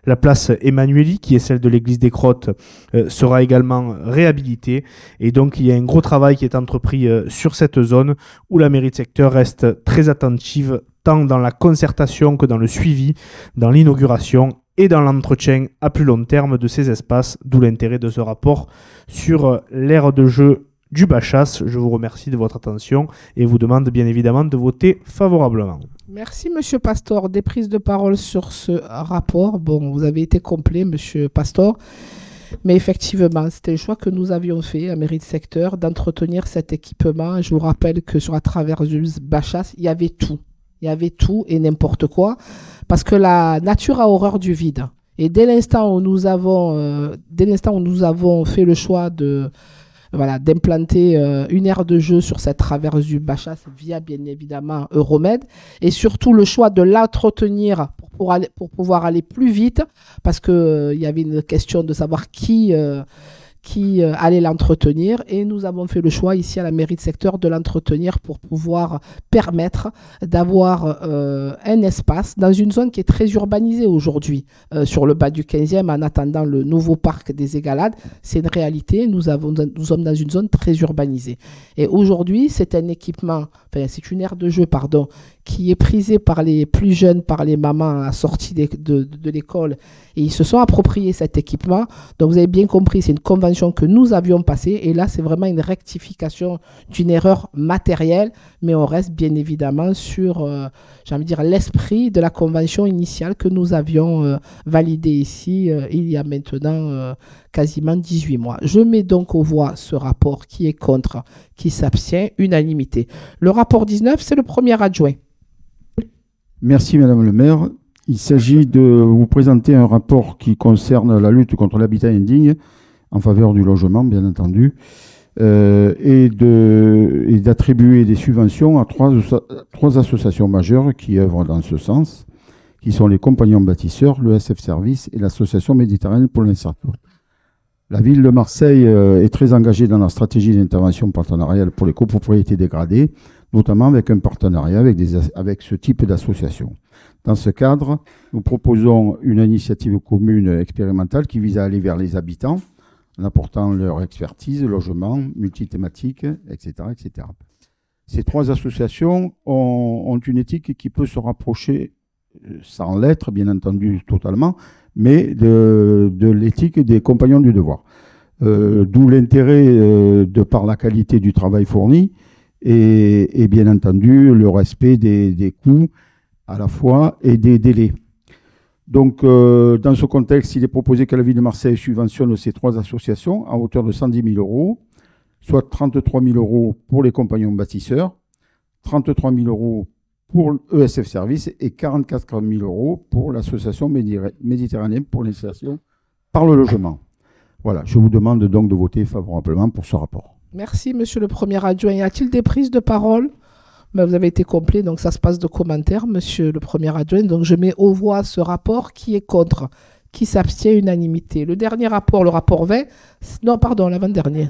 La place Emmanueli, qui est celle de l'église des Crottes, sera également réhabilitée. Et donc, il y a un gros travail qui est entrepris sur cette zone où la mairie de secteur reste très attentive tant dans la concertation que dans le suivi, dans l'inauguration et dans l'entretien à plus long terme de ces espaces, d'où l'intérêt de ce rapport sur l'aire de jeu du Bachas. Je vous remercie de votre attention et vous demande bien évidemment de voter favorablement. Merci, Monsieur Pastor. Des prises de parole sur ce rapport. Bon, vous avez été complet, Monsieur Pastor. Mais effectivement, c'était le choix que nous avions fait à mairie de secteur d'entretenir cet équipement. Je vous rappelle que sur la traverse du Bachas, il y avait tout. Il y avait tout et n'importe quoi. Parce que la nature a horreur du vide. Et dès l'instant où nous avons fait le choix d'implanter une aire de jeu sur cette traverse du Bachas via bien évidemment Euromed et surtout le choix de l'entretenir pour pouvoir aller plus vite parce qu'il y avait une question de savoir qui allait l'entretenir et nous avons fait le choix ici à la mairie de secteur de l'entretenir pour pouvoir permettre d'avoir un espace dans une zone qui est très urbanisée aujourd'hui sur le bas du 15e en attendant le nouveau parc des Égalades. C'est une réalité, nous sommes dans une zone très urbanisée et aujourd'hui c'est une aire de jeu qui est prisée par les plus jeunes, par les mamans à la sortie de l'école et ils se sont appropriés cet équipement. Donc vous avez bien compris, c'est une convention que nous avions passée et là c'est vraiment une rectification d'une erreur matérielle, mais on reste bien évidemment sur l'esprit de la convention initiale que nous avions validée ici il y a maintenant quasiment 18 mois. Je mets donc aux voix ce rapport. Qui est contre, qui s'abstient, unanimité. Le rapport 19, c'est le premier adjoint. Merci Madame le maire. Il s'agit de vous présenter un rapport qui concerne la lutte contre l'habitat indigne en faveur du logement, bien entendu. et d'attribuer des subventions à trois associations majeures qui œuvrent dans ce sens, qui sont les Compagnons Bâtisseurs, l'ESF Service et l'Association Méditerranée pour l'insertion. La ville de Marseille est très engagée dans la stratégie d'intervention partenariale pour les copropriétés dégradées, notamment avec un partenariat avec ce type d'association. Dans ce cadre, nous proposons une initiative commune expérimentale qui vise à aller vers les habitants, en apportant leur expertise, logement, multithématique, etc., etc. Ces trois associations ont une éthique qui peut se rapprocher, sans l'être, bien entendu, totalement, mais de l'éthique des Compagnons du Devoir. D'où l'intérêt, de par la qualité du travail fourni, et bien entendu, le respect des coûts à la fois et des délais. Donc, dans ce contexte, il est proposé que la ville de Marseille subventionne ces trois associations à hauteur de 110 000 €, soit 33 000 € pour les Compagnons Bâtisseurs, 33 000 € pour ESF Service et 44 000 € pour l'association méditerranéenne pour l'insertion par le logement. Voilà, je vous demande donc de voter favorablement pour ce rapport. Merci, monsieur le premier adjoint. Y a-t-il des prises de parole? Ben, vous avez été complet, donc ça se passe de commentaires, monsieur le premier adjoint. Donc je mets aux voix ce rapport. Qui est contre? Qui s'abstient? Unanimité. Le dernier rapport, le rapport 20. Non, pardon, l'avant-dernier.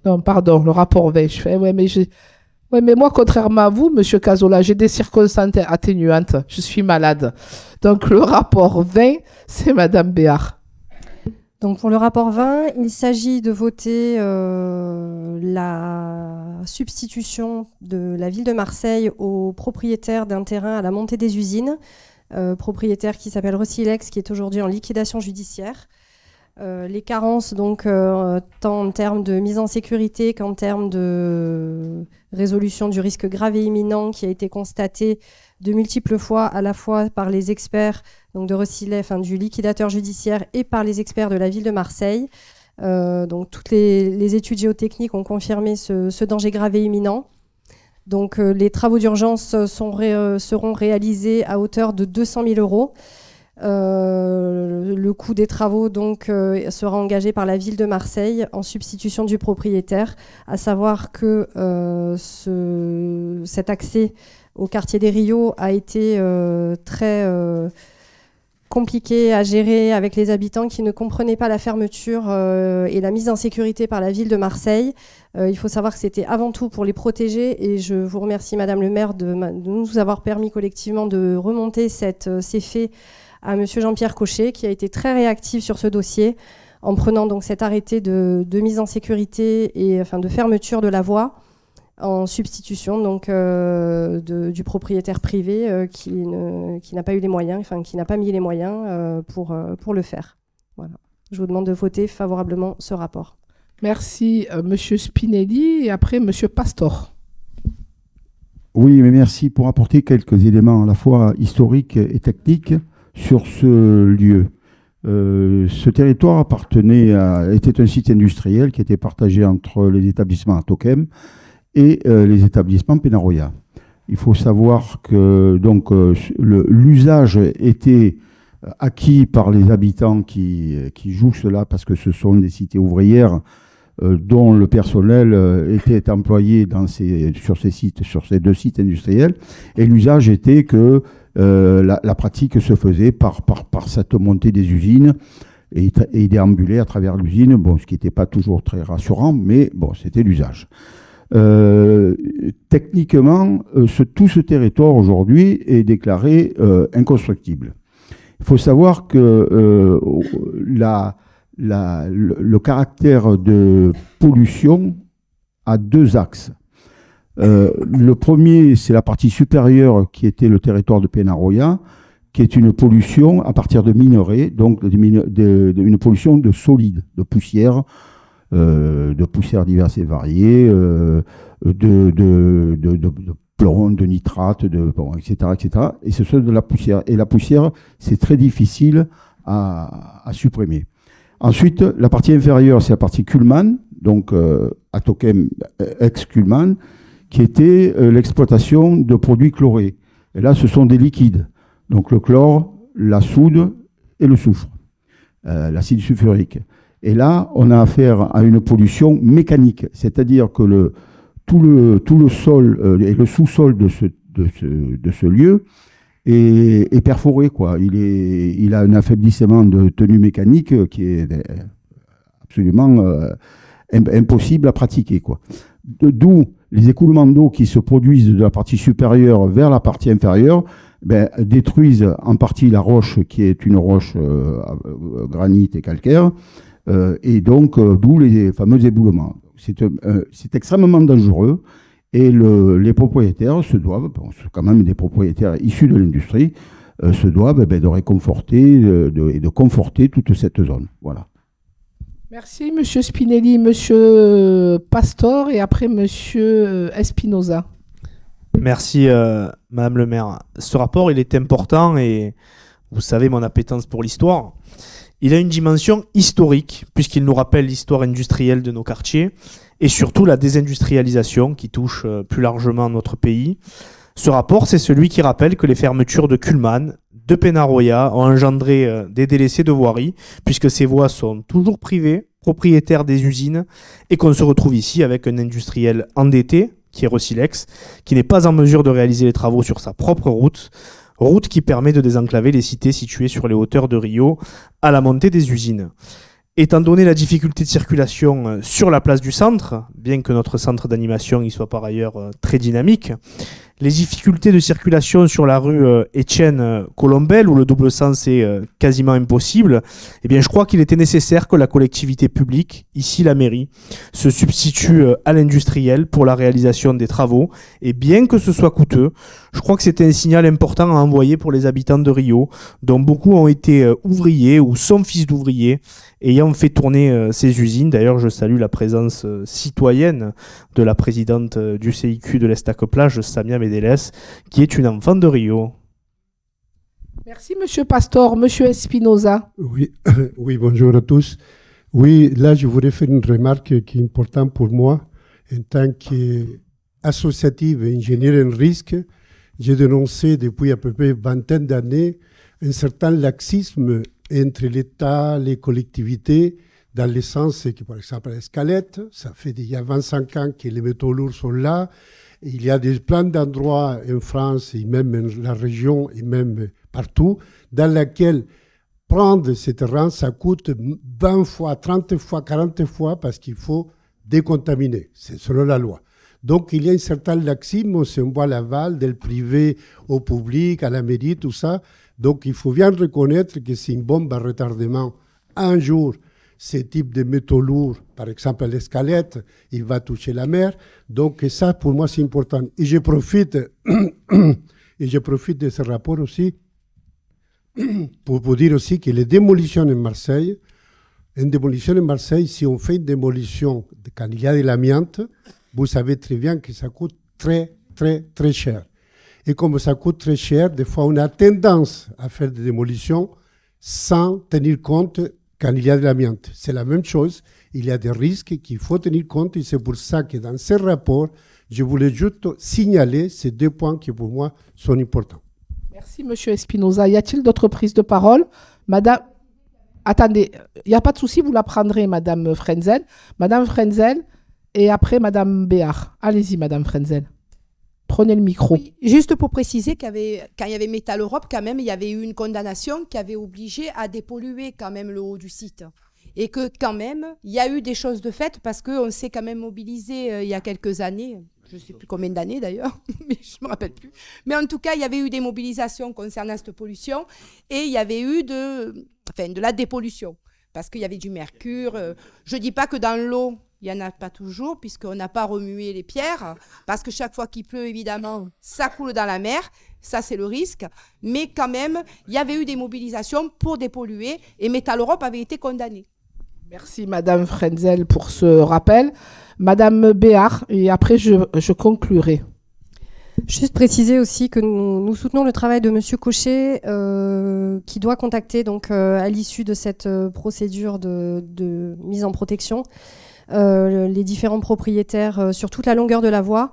Non, pardon, le rapport 20. Je fais, ouais, mais moi, contrairement à vous, monsieur Cazolà, j'ai des circonstances atténuantes. Je suis malade. Donc le rapport 20, c'est madame Béard. Donc pour le rapport 20, il s'agit de voter la substitution de la ville de Marseille au propriétaire d'un terrain à la montée des usines, propriétaire qui s'appelle Rosilex, qui est aujourd'hui en liquidation judiciaire. Les carences, donc, tant en termes de mise en sécurité qu'en termes de résolution du risque grave et imminent qui a été constaté de multiples fois, à la fois par les experts donc de Rosilex, du liquidateur judiciaire, et par les experts de la ville de Marseille. Donc toutes les études géotechniques ont confirmé ce danger grave et imminent. Donc les travaux d'urgence seront réalisés à hauteur de 200 000 €. Le coût des travaux donc sera engagé par la ville de Marseille en substitution du propriétaire, à savoir que cet accès au quartier des Rios a été très compliqué à gérer avec les habitants qui ne comprenaient pas la fermeture et la mise en sécurité par la ville de Marseille. Il faut savoir que c'était avant tout pour les protéger, et je vous remercie Madame le maire de nous avoir permis collectivement de remonter ces faits à Monsieur Jean-Pierre Cochet, qui a été très réactif sur ce dossier en prenant donc cet arrêté de mise en sécurité et de fermeture de la voie en substitution donc du propriétaire privé qui n'a pas eu les moyens, qui n'a pas mis les moyens pour le faire. Voilà. Je vous demande de voter favorablement ce rapport. Merci Monsieur Spinelli, et après Monsieur Pastor. Oui, mais merci pour apporter quelques éléments à la fois historiques et techniques sur ce lieu. Ce territoire était un site industriel qui était partagé entre les établissements Atokem et les établissements Penaroya. Il faut savoir que l'usage était acquis par les habitants qui jouent cela, parce que ce sont des cités ouvrières dont le personnel était employé sur ces deux sites industriels, et l'usage était que la pratique se faisait par cette montée des usines et déambuler à travers l'usine, ce qui n'était pas toujours très rassurant, mais c'était l'usage. Techniquement, tout ce territoire aujourd'hui est déclaré inconstructible. Il faut savoir que le caractère de pollution a deux axes. Le premier, c'est la partie supérieure qui était le territoire de Penaroya, qui est une pollution à partir de minerais, donc une pollution de solides, de poussières diverses et variées, de plomb, de nitrate, etc., etc. Et ce sont de la poussière. Et la poussière, c'est très difficile à supprimer. Ensuite, la partie inférieure, c'est la partie Kuhlmann, donc Atokem ex-Kuhlmann, qui était l'exploitation de produits chlorés. Et là, ce sont des liquides. Donc le chlore, la soude et le soufre, l'acide sulfurique. Et là, on a affaire à une pollution mécanique, c'est-à-dire que tout le sol et le sous-sol de ce lieu est perforé, quoi. Il a un affaiblissement de tenue mécanique qui est absolument impossible à pratiquer, quoi. D'où les écoulements d'eau qui se produisent de la partie supérieure vers la partie inférieure détruisent en partie la roche qui est une roche granit et calcaire, et donc d'où les fameux éboulements. C'est extrêmement dangereux et les propriétaires se doivent, c'est quand même des propriétaires issus de l'industrie, se doivent de réconforter et de conforter toute cette zone. Voilà. Merci, Monsieur Spinelli, Monsieur Pastor et après Monsieur Espinosa. Merci, Madame le maire. Ce rapport, il est important et vous savez mon appétence pour l'histoire. Il a une dimension historique puisqu'il nous rappelle l'histoire industrielle de nos quartiers et surtout la désindustrialisation qui touche plus largement notre pays. Ce rapport, c'est celui qui rappelle que les fermetures de Kuhlmann, de Penaroya ont engendré des délaissés de voiries, puisque ces voies sont toujours privées, propriétaires des usines, et qu'on se retrouve ici avec un industriel endetté, qui est Rosilex, qui n'est pas en mesure de réaliser les travaux sur sa propre route qui permet de désenclaver les cités situées sur les hauteurs de Rio à la montée des usines. Étant donné la difficulté de circulation sur la place du centre, bien que notre centre d'animation y soit par ailleurs très dynamique, les difficultés de circulation sur la rue Étienne Colombel, où le double sens est quasiment impossible, eh bien, je crois qu'il était nécessaire que la collectivité publique, ici la mairie, se substitue à l'industriel pour la réalisation des travaux. Et bien que ce soit coûteux, je crois que c'était un signal important à envoyer pour les habitants de Rio, dont beaucoup ont été ouvriers ou sont fils d'ouvriers, ayant fait tourner ces usines. D'ailleurs, je salue la présence citoyenne de la présidente du CIQ de l'Estaque-Plage, Samia Medeles, qui est une enfant de Rio. Merci, Monsieur Pastor. Monsieur Espinosa. Oui, oui, bonjour à tous. Oui, là, je voudrais faire une remarque qui est importante pour moi. En tant qu'associative et ingénieur en risque, j'ai dénoncé depuis à peu près une vingtaine d'années un certain laxisme entre l'État, les collectivités, dans le sens que, par exemple, à l'Escalette, ça fait déjà 25 ans que les métaux lourds sont là. Il y a plein d'endroits en France, et même en la région, et même partout, dans lesquels prendre ces terrains, ça coûte 20 fois, 30 fois, 40 fois, parce qu'il faut décontaminer. C'est selon la loi. Donc, il y a un certain laxisme, on s'envoie l'aval del privé au public, à la mairie, tout ça. Donc, il faut bien reconnaître que c'est une bombe à retardement. Un jour, ce type de métaux lourds, par exemple l'Escalette, il va toucher la mer. Donc, ça, pour moi, c'est important. Et je profite de ce rapport aussi pour vous dire aussi que les démolitions en Marseille, si on fait une démolition quand il y a de l'amiante, vous savez très bien que ça coûte très, très, très cher. Et comme ça coûte très cher, des fois, on a tendance à faire des démolitions sans tenir compte quand il y a de l'amiante. C'est la même chose. Il y a des risques qu'il faut tenir compte. Et c'est pour ça que dans ce rapport, je voulais juste signaler ces deux points qui, pour moi, sont importants. Merci, Monsieur Espinosa. Y a-t-il d'autres prises de parole? Madame... Attendez, il n'y a pas de souci, vous la prendrez, Madame Frenzel. Madame Frenzel et après Madame Béard. Allez-y, Madame Frenzel. Prenez le micro. Oui, juste pour préciser quand il y avait Métal Europe, quand même, il y avait eu une condamnation qui avait obligé à dépolluer quand même le haut du site. Et que quand même, il y a eu des choses de fait parce qu'on s'est quand même mobilisé il y a quelques années, je ne sais plus combien d'années d'ailleurs, mais je ne me rappelle plus. Mais en tout cas, il y avait eu des mobilisations concernant cette pollution et il y avait eu de la dépollution parce qu'il y avait du mercure. Je ne dis pas que dans l'eau, il n'y en a pas toujours, puisqu'on n'a pas remué les pierres, parce que chaque fois qu'il pleut, évidemment, ça coule dans la mer, ça c'est le risque, mais quand même, il y avait eu des mobilisations pour dépolluer, et Métal Europe avait été condamné. Merci Madame Frenzel pour ce rappel. Madame Béard, et après je conclurai. Juste préciser aussi que nous soutenons le travail de Monsieur Cochet, qui doit contacter donc, à l'issue de cette procédure de mise en protection, les différents propriétaires sur toute la longueur de la voie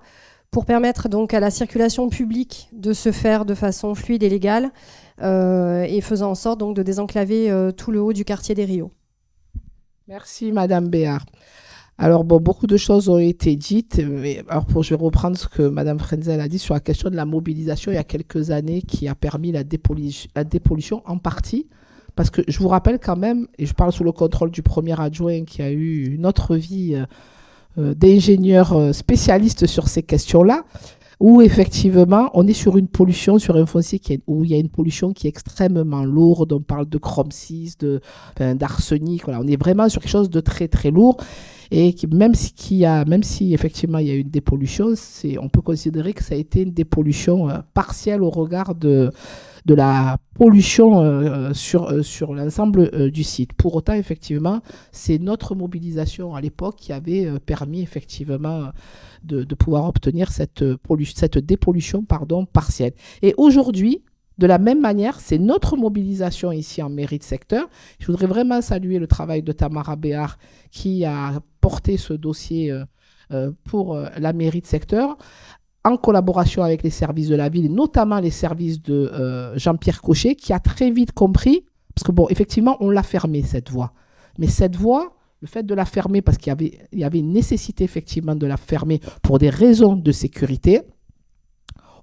pour permettre donc à la circulation publique de se faire de façon fluide et légale et faisant en sorte donc de désenclaver tout le haut du quartier des Rio. Merci, Madame Béard. Alors, bon, beaucoup de choses ont été dites. Mais, alors, je vais reprendre ce que Madame Frenzel a dit sur la question de la mobilisation il y a quelques années qui a permis la dépollution en partie. Parce que je vous rappelle quand même, et je parle sous le contrôle du premier adjoint qui a eu une autre vie d'ingénieur spécialiste sur ces questions-là, où effectivement, on est sur une pollution, sur un foncier où il y a une pollution qui est extrêmement lourde. On parle de chrome 6, d'arsenic. Voilà. On est vraiment sur quelque chose de très, très lourd. Et même si effectivement il y a eu une dépollution, on peut considérer que ça a été une dépollution partielle au regard de la pollution sur l'ensemble du site. Pour autant, effectivement, c'est notre mobilisation à l'époque qui avait permis effectivement de pouvoir obtenir cette dépollution partielle. Et aujourd'hui, de la même manière, c'est notre mobilisation ici en mairie de secteur. Je voudrais vraiment saluer le travail de Tamara Béard qui a porté ce dossier pour la mairie de secteur en collaboration avec les services de la ville, notamment les services de Jean-Pierre Cochet, qui a très vite compris, parce que bon, effectivement, on l'a fermée, cette voie. Mais cette voie, le fait de la fermer, parce qu'il y avait une nécessité effectivement de la fermer pour des raisons de sécurité,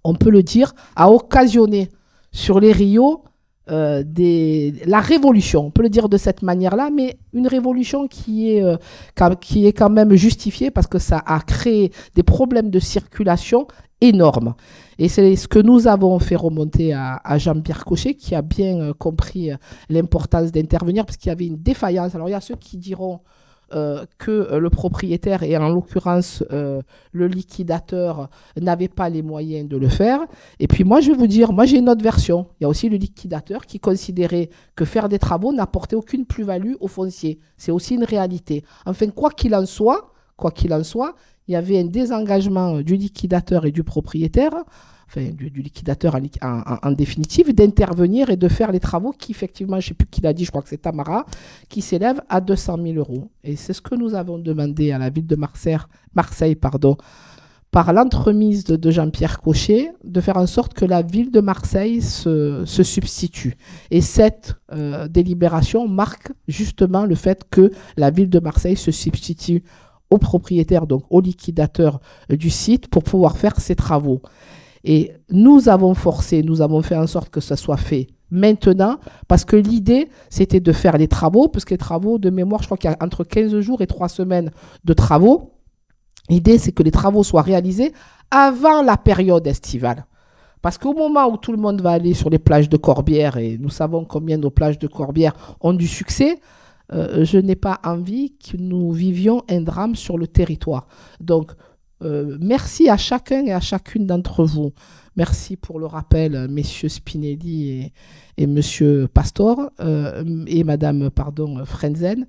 on peut le dire, a occasionné sur les Rios la révolution, on peut le dire de cette manière-là, mais une révolution qui est quand même justifiée parce que ça a créé des problèmes de circulation énormes. Et c'est ce que nous avons fait remonter à Jean-Pierre Cochet, qui a bien compris l'importance d'intervenir parce qu'il y avait une défaillance. Alors il y a ceux qui diront que le propriétaire et en l'occurrence le liquidateur n'avait pas les moyens de le faire. Et puis moi je vais vous dire, moi j'ai une autre version. Il y a aussi le liquidateur qui considérait que faire des travaux n'apportait aucune plus-value au foncier. C'est aussi une réalité. Enfin, quoi qu'il en soit, il y avait un désengagement du liquidateur et du propriétaire, enfin du liquidateur en définitive, d'intervenir et de faire les travaux qui, effectivement, je ne sais plus qui l'a dit, je crois que c'est Tamara, qui s'élèvent à 200 000 €. Et c'est ce que nous avons demandé à la ville de Marseille, par l'entremise de Jean-Pierre Cochet, de faire en sorte que la ville de Marseille se substitue. Et cette délibération marque justement le fait que la ville de Marseille se substitue au propriétaire, donc au liquidateur du site, pour pouvoir faire ces travaux. Et nous avons fait en sorte que ça soit fait maintenant, parce que l'idée, c'était de faire les travaux, parce que les travaux de mémoire, je crois qu'il y a entre 15 jours et 3 semaines de travaux. L'idée, c'est que les travaux soient réalisés avant la période estivale. Parce qu'au moment où tout le monde va aller sur les plages de Corbière, et nous savons combien nos plages de Corbière ont du succès, je n'ai pas envie que nous vivions un drame sur le territoire. Donc, merci à chacun et à chacune d'entre vous. Merci pour le rappel, messieurs Spinelli et monsieur Pastor, et madame, Frenzen.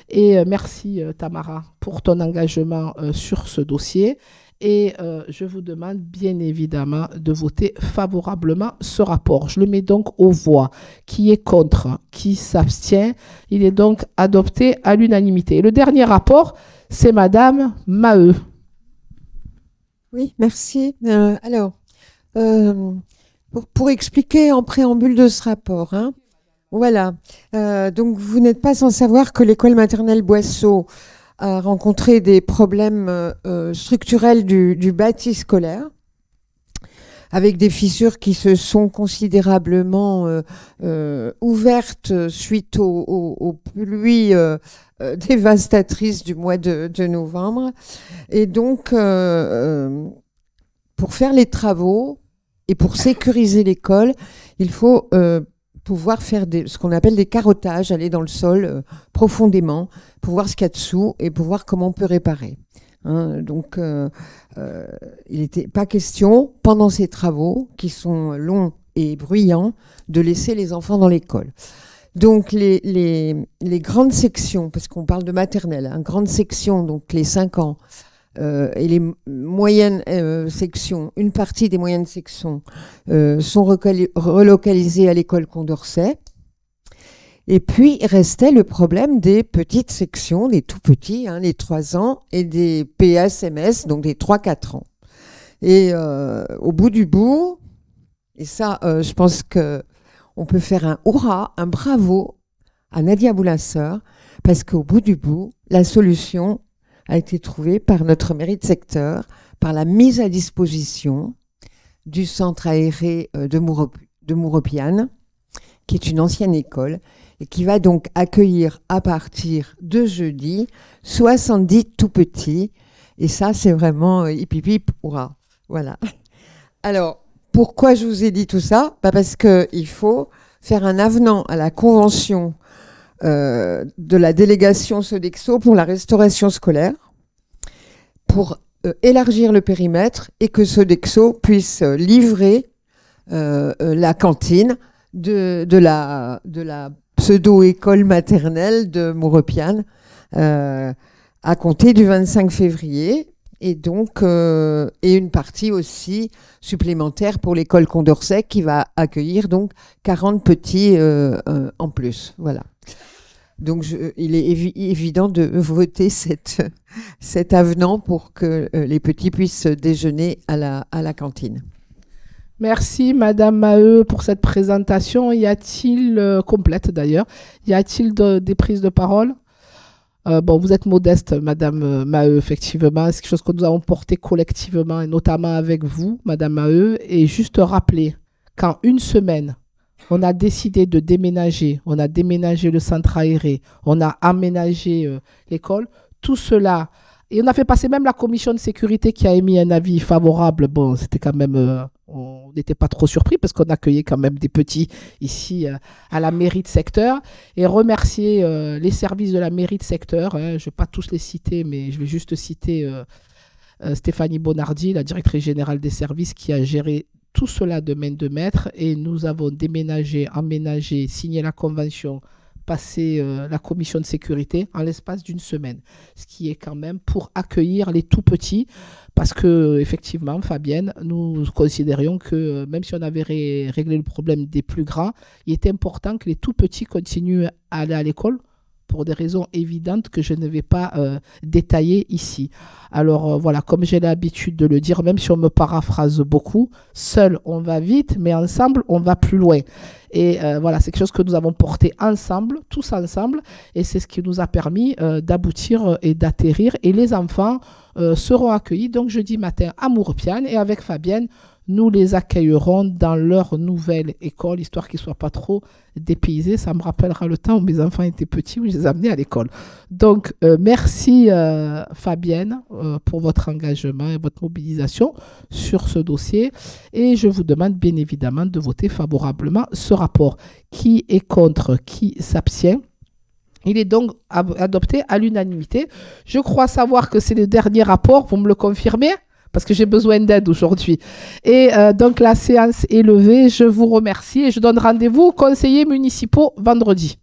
Et merci, Tamara, pour ton engagement sur ce dossier. Et je vous demande bien évidemment de voter favorablement ce rapport. Je le mets donc aux voix. Qui est contre? Qui s'abstient? Il est donc adopté à l'unanimité. Et le dernier rapport, c'est madame Maheu. Oui, merci. Pour expliquer en préambule de ce rapport, hein, voilà. Donc, vous n'êtes pas sans savoir que l'école maternelle Boisseau a rencontré des problèmes structurels du bâti scolaire, avec des fissures qui se sont considérablement ouvertes suite aux pluies dévastatrices du mois de novembre. Et donc, pour faire les travaux et pour sécuriser l'école, il faut pouvoir faire ce qu'on appelle des carottages, aller dans le sol profondément pour voir ce qu'il y a dessous et pour voir comment on peut réparer. Hein, donc, il n'était pas question, pendant ces travaux, qui sont longs et bruyants, de laisser les enfants dans l'école. Donc, les grandes sections, parce qu'on parle de maternelle, hein, grandes sections, donc les 5 ans, et les moyennes sections, une partie des moyennes sections sont relocalisées à l'école Condorcet. Et puis, il restait le problème des petites sections, des tout petits, hein, les 3 ans, et des PSMS, donc des 3-4 ans. Et au bout du bout, et ça, je pense qu'on peut faire un hurrah, un bravo à Nadia Boulasseur, parce qu'au bout du bout, la solution a été trouvée par notre mairie de secteur, par la mise à disposition du centre aéré de Mouropiane, qui est une ancienne école, et qui va donc accueillir à partir de jeudi 70 tout petits. Et ça, c'est vraiment hip hip hip, hurrah. Voilà. Alors, pourquoi je vous ai dit tout ça? Parce qu'il faut faire un avenant à la convention de la délégation Sodexo pour la restauration scolaire, pour élargir le périmètre et que Sodexo puisse livrer la cantine de la pseudo-école maternelle de Mouropiane à compter du 25 février. Et donc, et une partie aussi supplémentaire pour l'école Condorcet qui va accueillir donc 40 petits en plus. Voilà. Donc, il est évident de voter cet avenant pour que les petits puissent déjeuner à la cantine. Merci Madame Maheu pour cette présentation. Y a-t-il, complète d'ailleurs, y a-t-il des prises de parole? Bon, vous êtes modeste, Madame Maheu, effectivement. C'est quelque chose que nous avons porté collectivement et notamment avec vous, Madame Maheu. Et juste rappeler qu'en une semaine, on a décidé de déménager. On a déménagé le centre aéré. On a aménagé l'école. Tout cela. Et on a fait passer même la commission de sécurité qui a émis un avis favorable. Bon, c'était quand même... on n'était pas trop surpris parce qu'on accueillait quand même des petits ici à la mairie de secteur. Et remercier les services de la mairie de secteur. Je ne vais pas tous les citer, mais je vais juste citer Stéphanie Bonardi, la directrice générale des services, qui a géré tout cela de main de maître. Et nous avons déménagé, emménagé, signé la convention, passer la commission de sécurité en l'espace d'une semaine, ce qui est quand même pour accueillir les tout petits, parce que effectivement, Fabienne, nous considérions que même si on avait réglé le problème des plus grands, il était important que les tout petits continuent à aller à l'école pour des raisons évidentes que je ne vais pas détailler ici. Alors voilà, comme j'ai l'habitude de le dire, même si on me paraphrase beaucoup, seul on va vite, mais ensemble on va plus loin. Et voilà, c'est quelque chose que nous avons porté ensemble, tous ensemble, et c'est ce qui nous a permis d'aboutir et d'atterrir. Et les enfants seront accueillis donc jeudi matin à Mouropiane, et avec Fabienne, nous les accueillerons dans leur nouvelle école, histoire qu'ils ne soient pas trop dépaysés. Ça me rappellera le temps où mes enfants étaient petits, où je les amenais à l'école. Donc, merci Fabienne pour votre engagement et votre mobilisation sur ce dossier. Et je vous demande bien évidemment de voter favorablement ce rapport. Qui est contre? Qui s'abstient? Il est donc adopté à l'unanimité. Je crois savoir que c'est le dernier rapport. Vous me le confirmez? Parce que j'ai besoin d'aide aujourd'hui. Et donc, la séance est levée. Je vous remercie et je donne rendez-vous aux conseillers municipaux vendredi.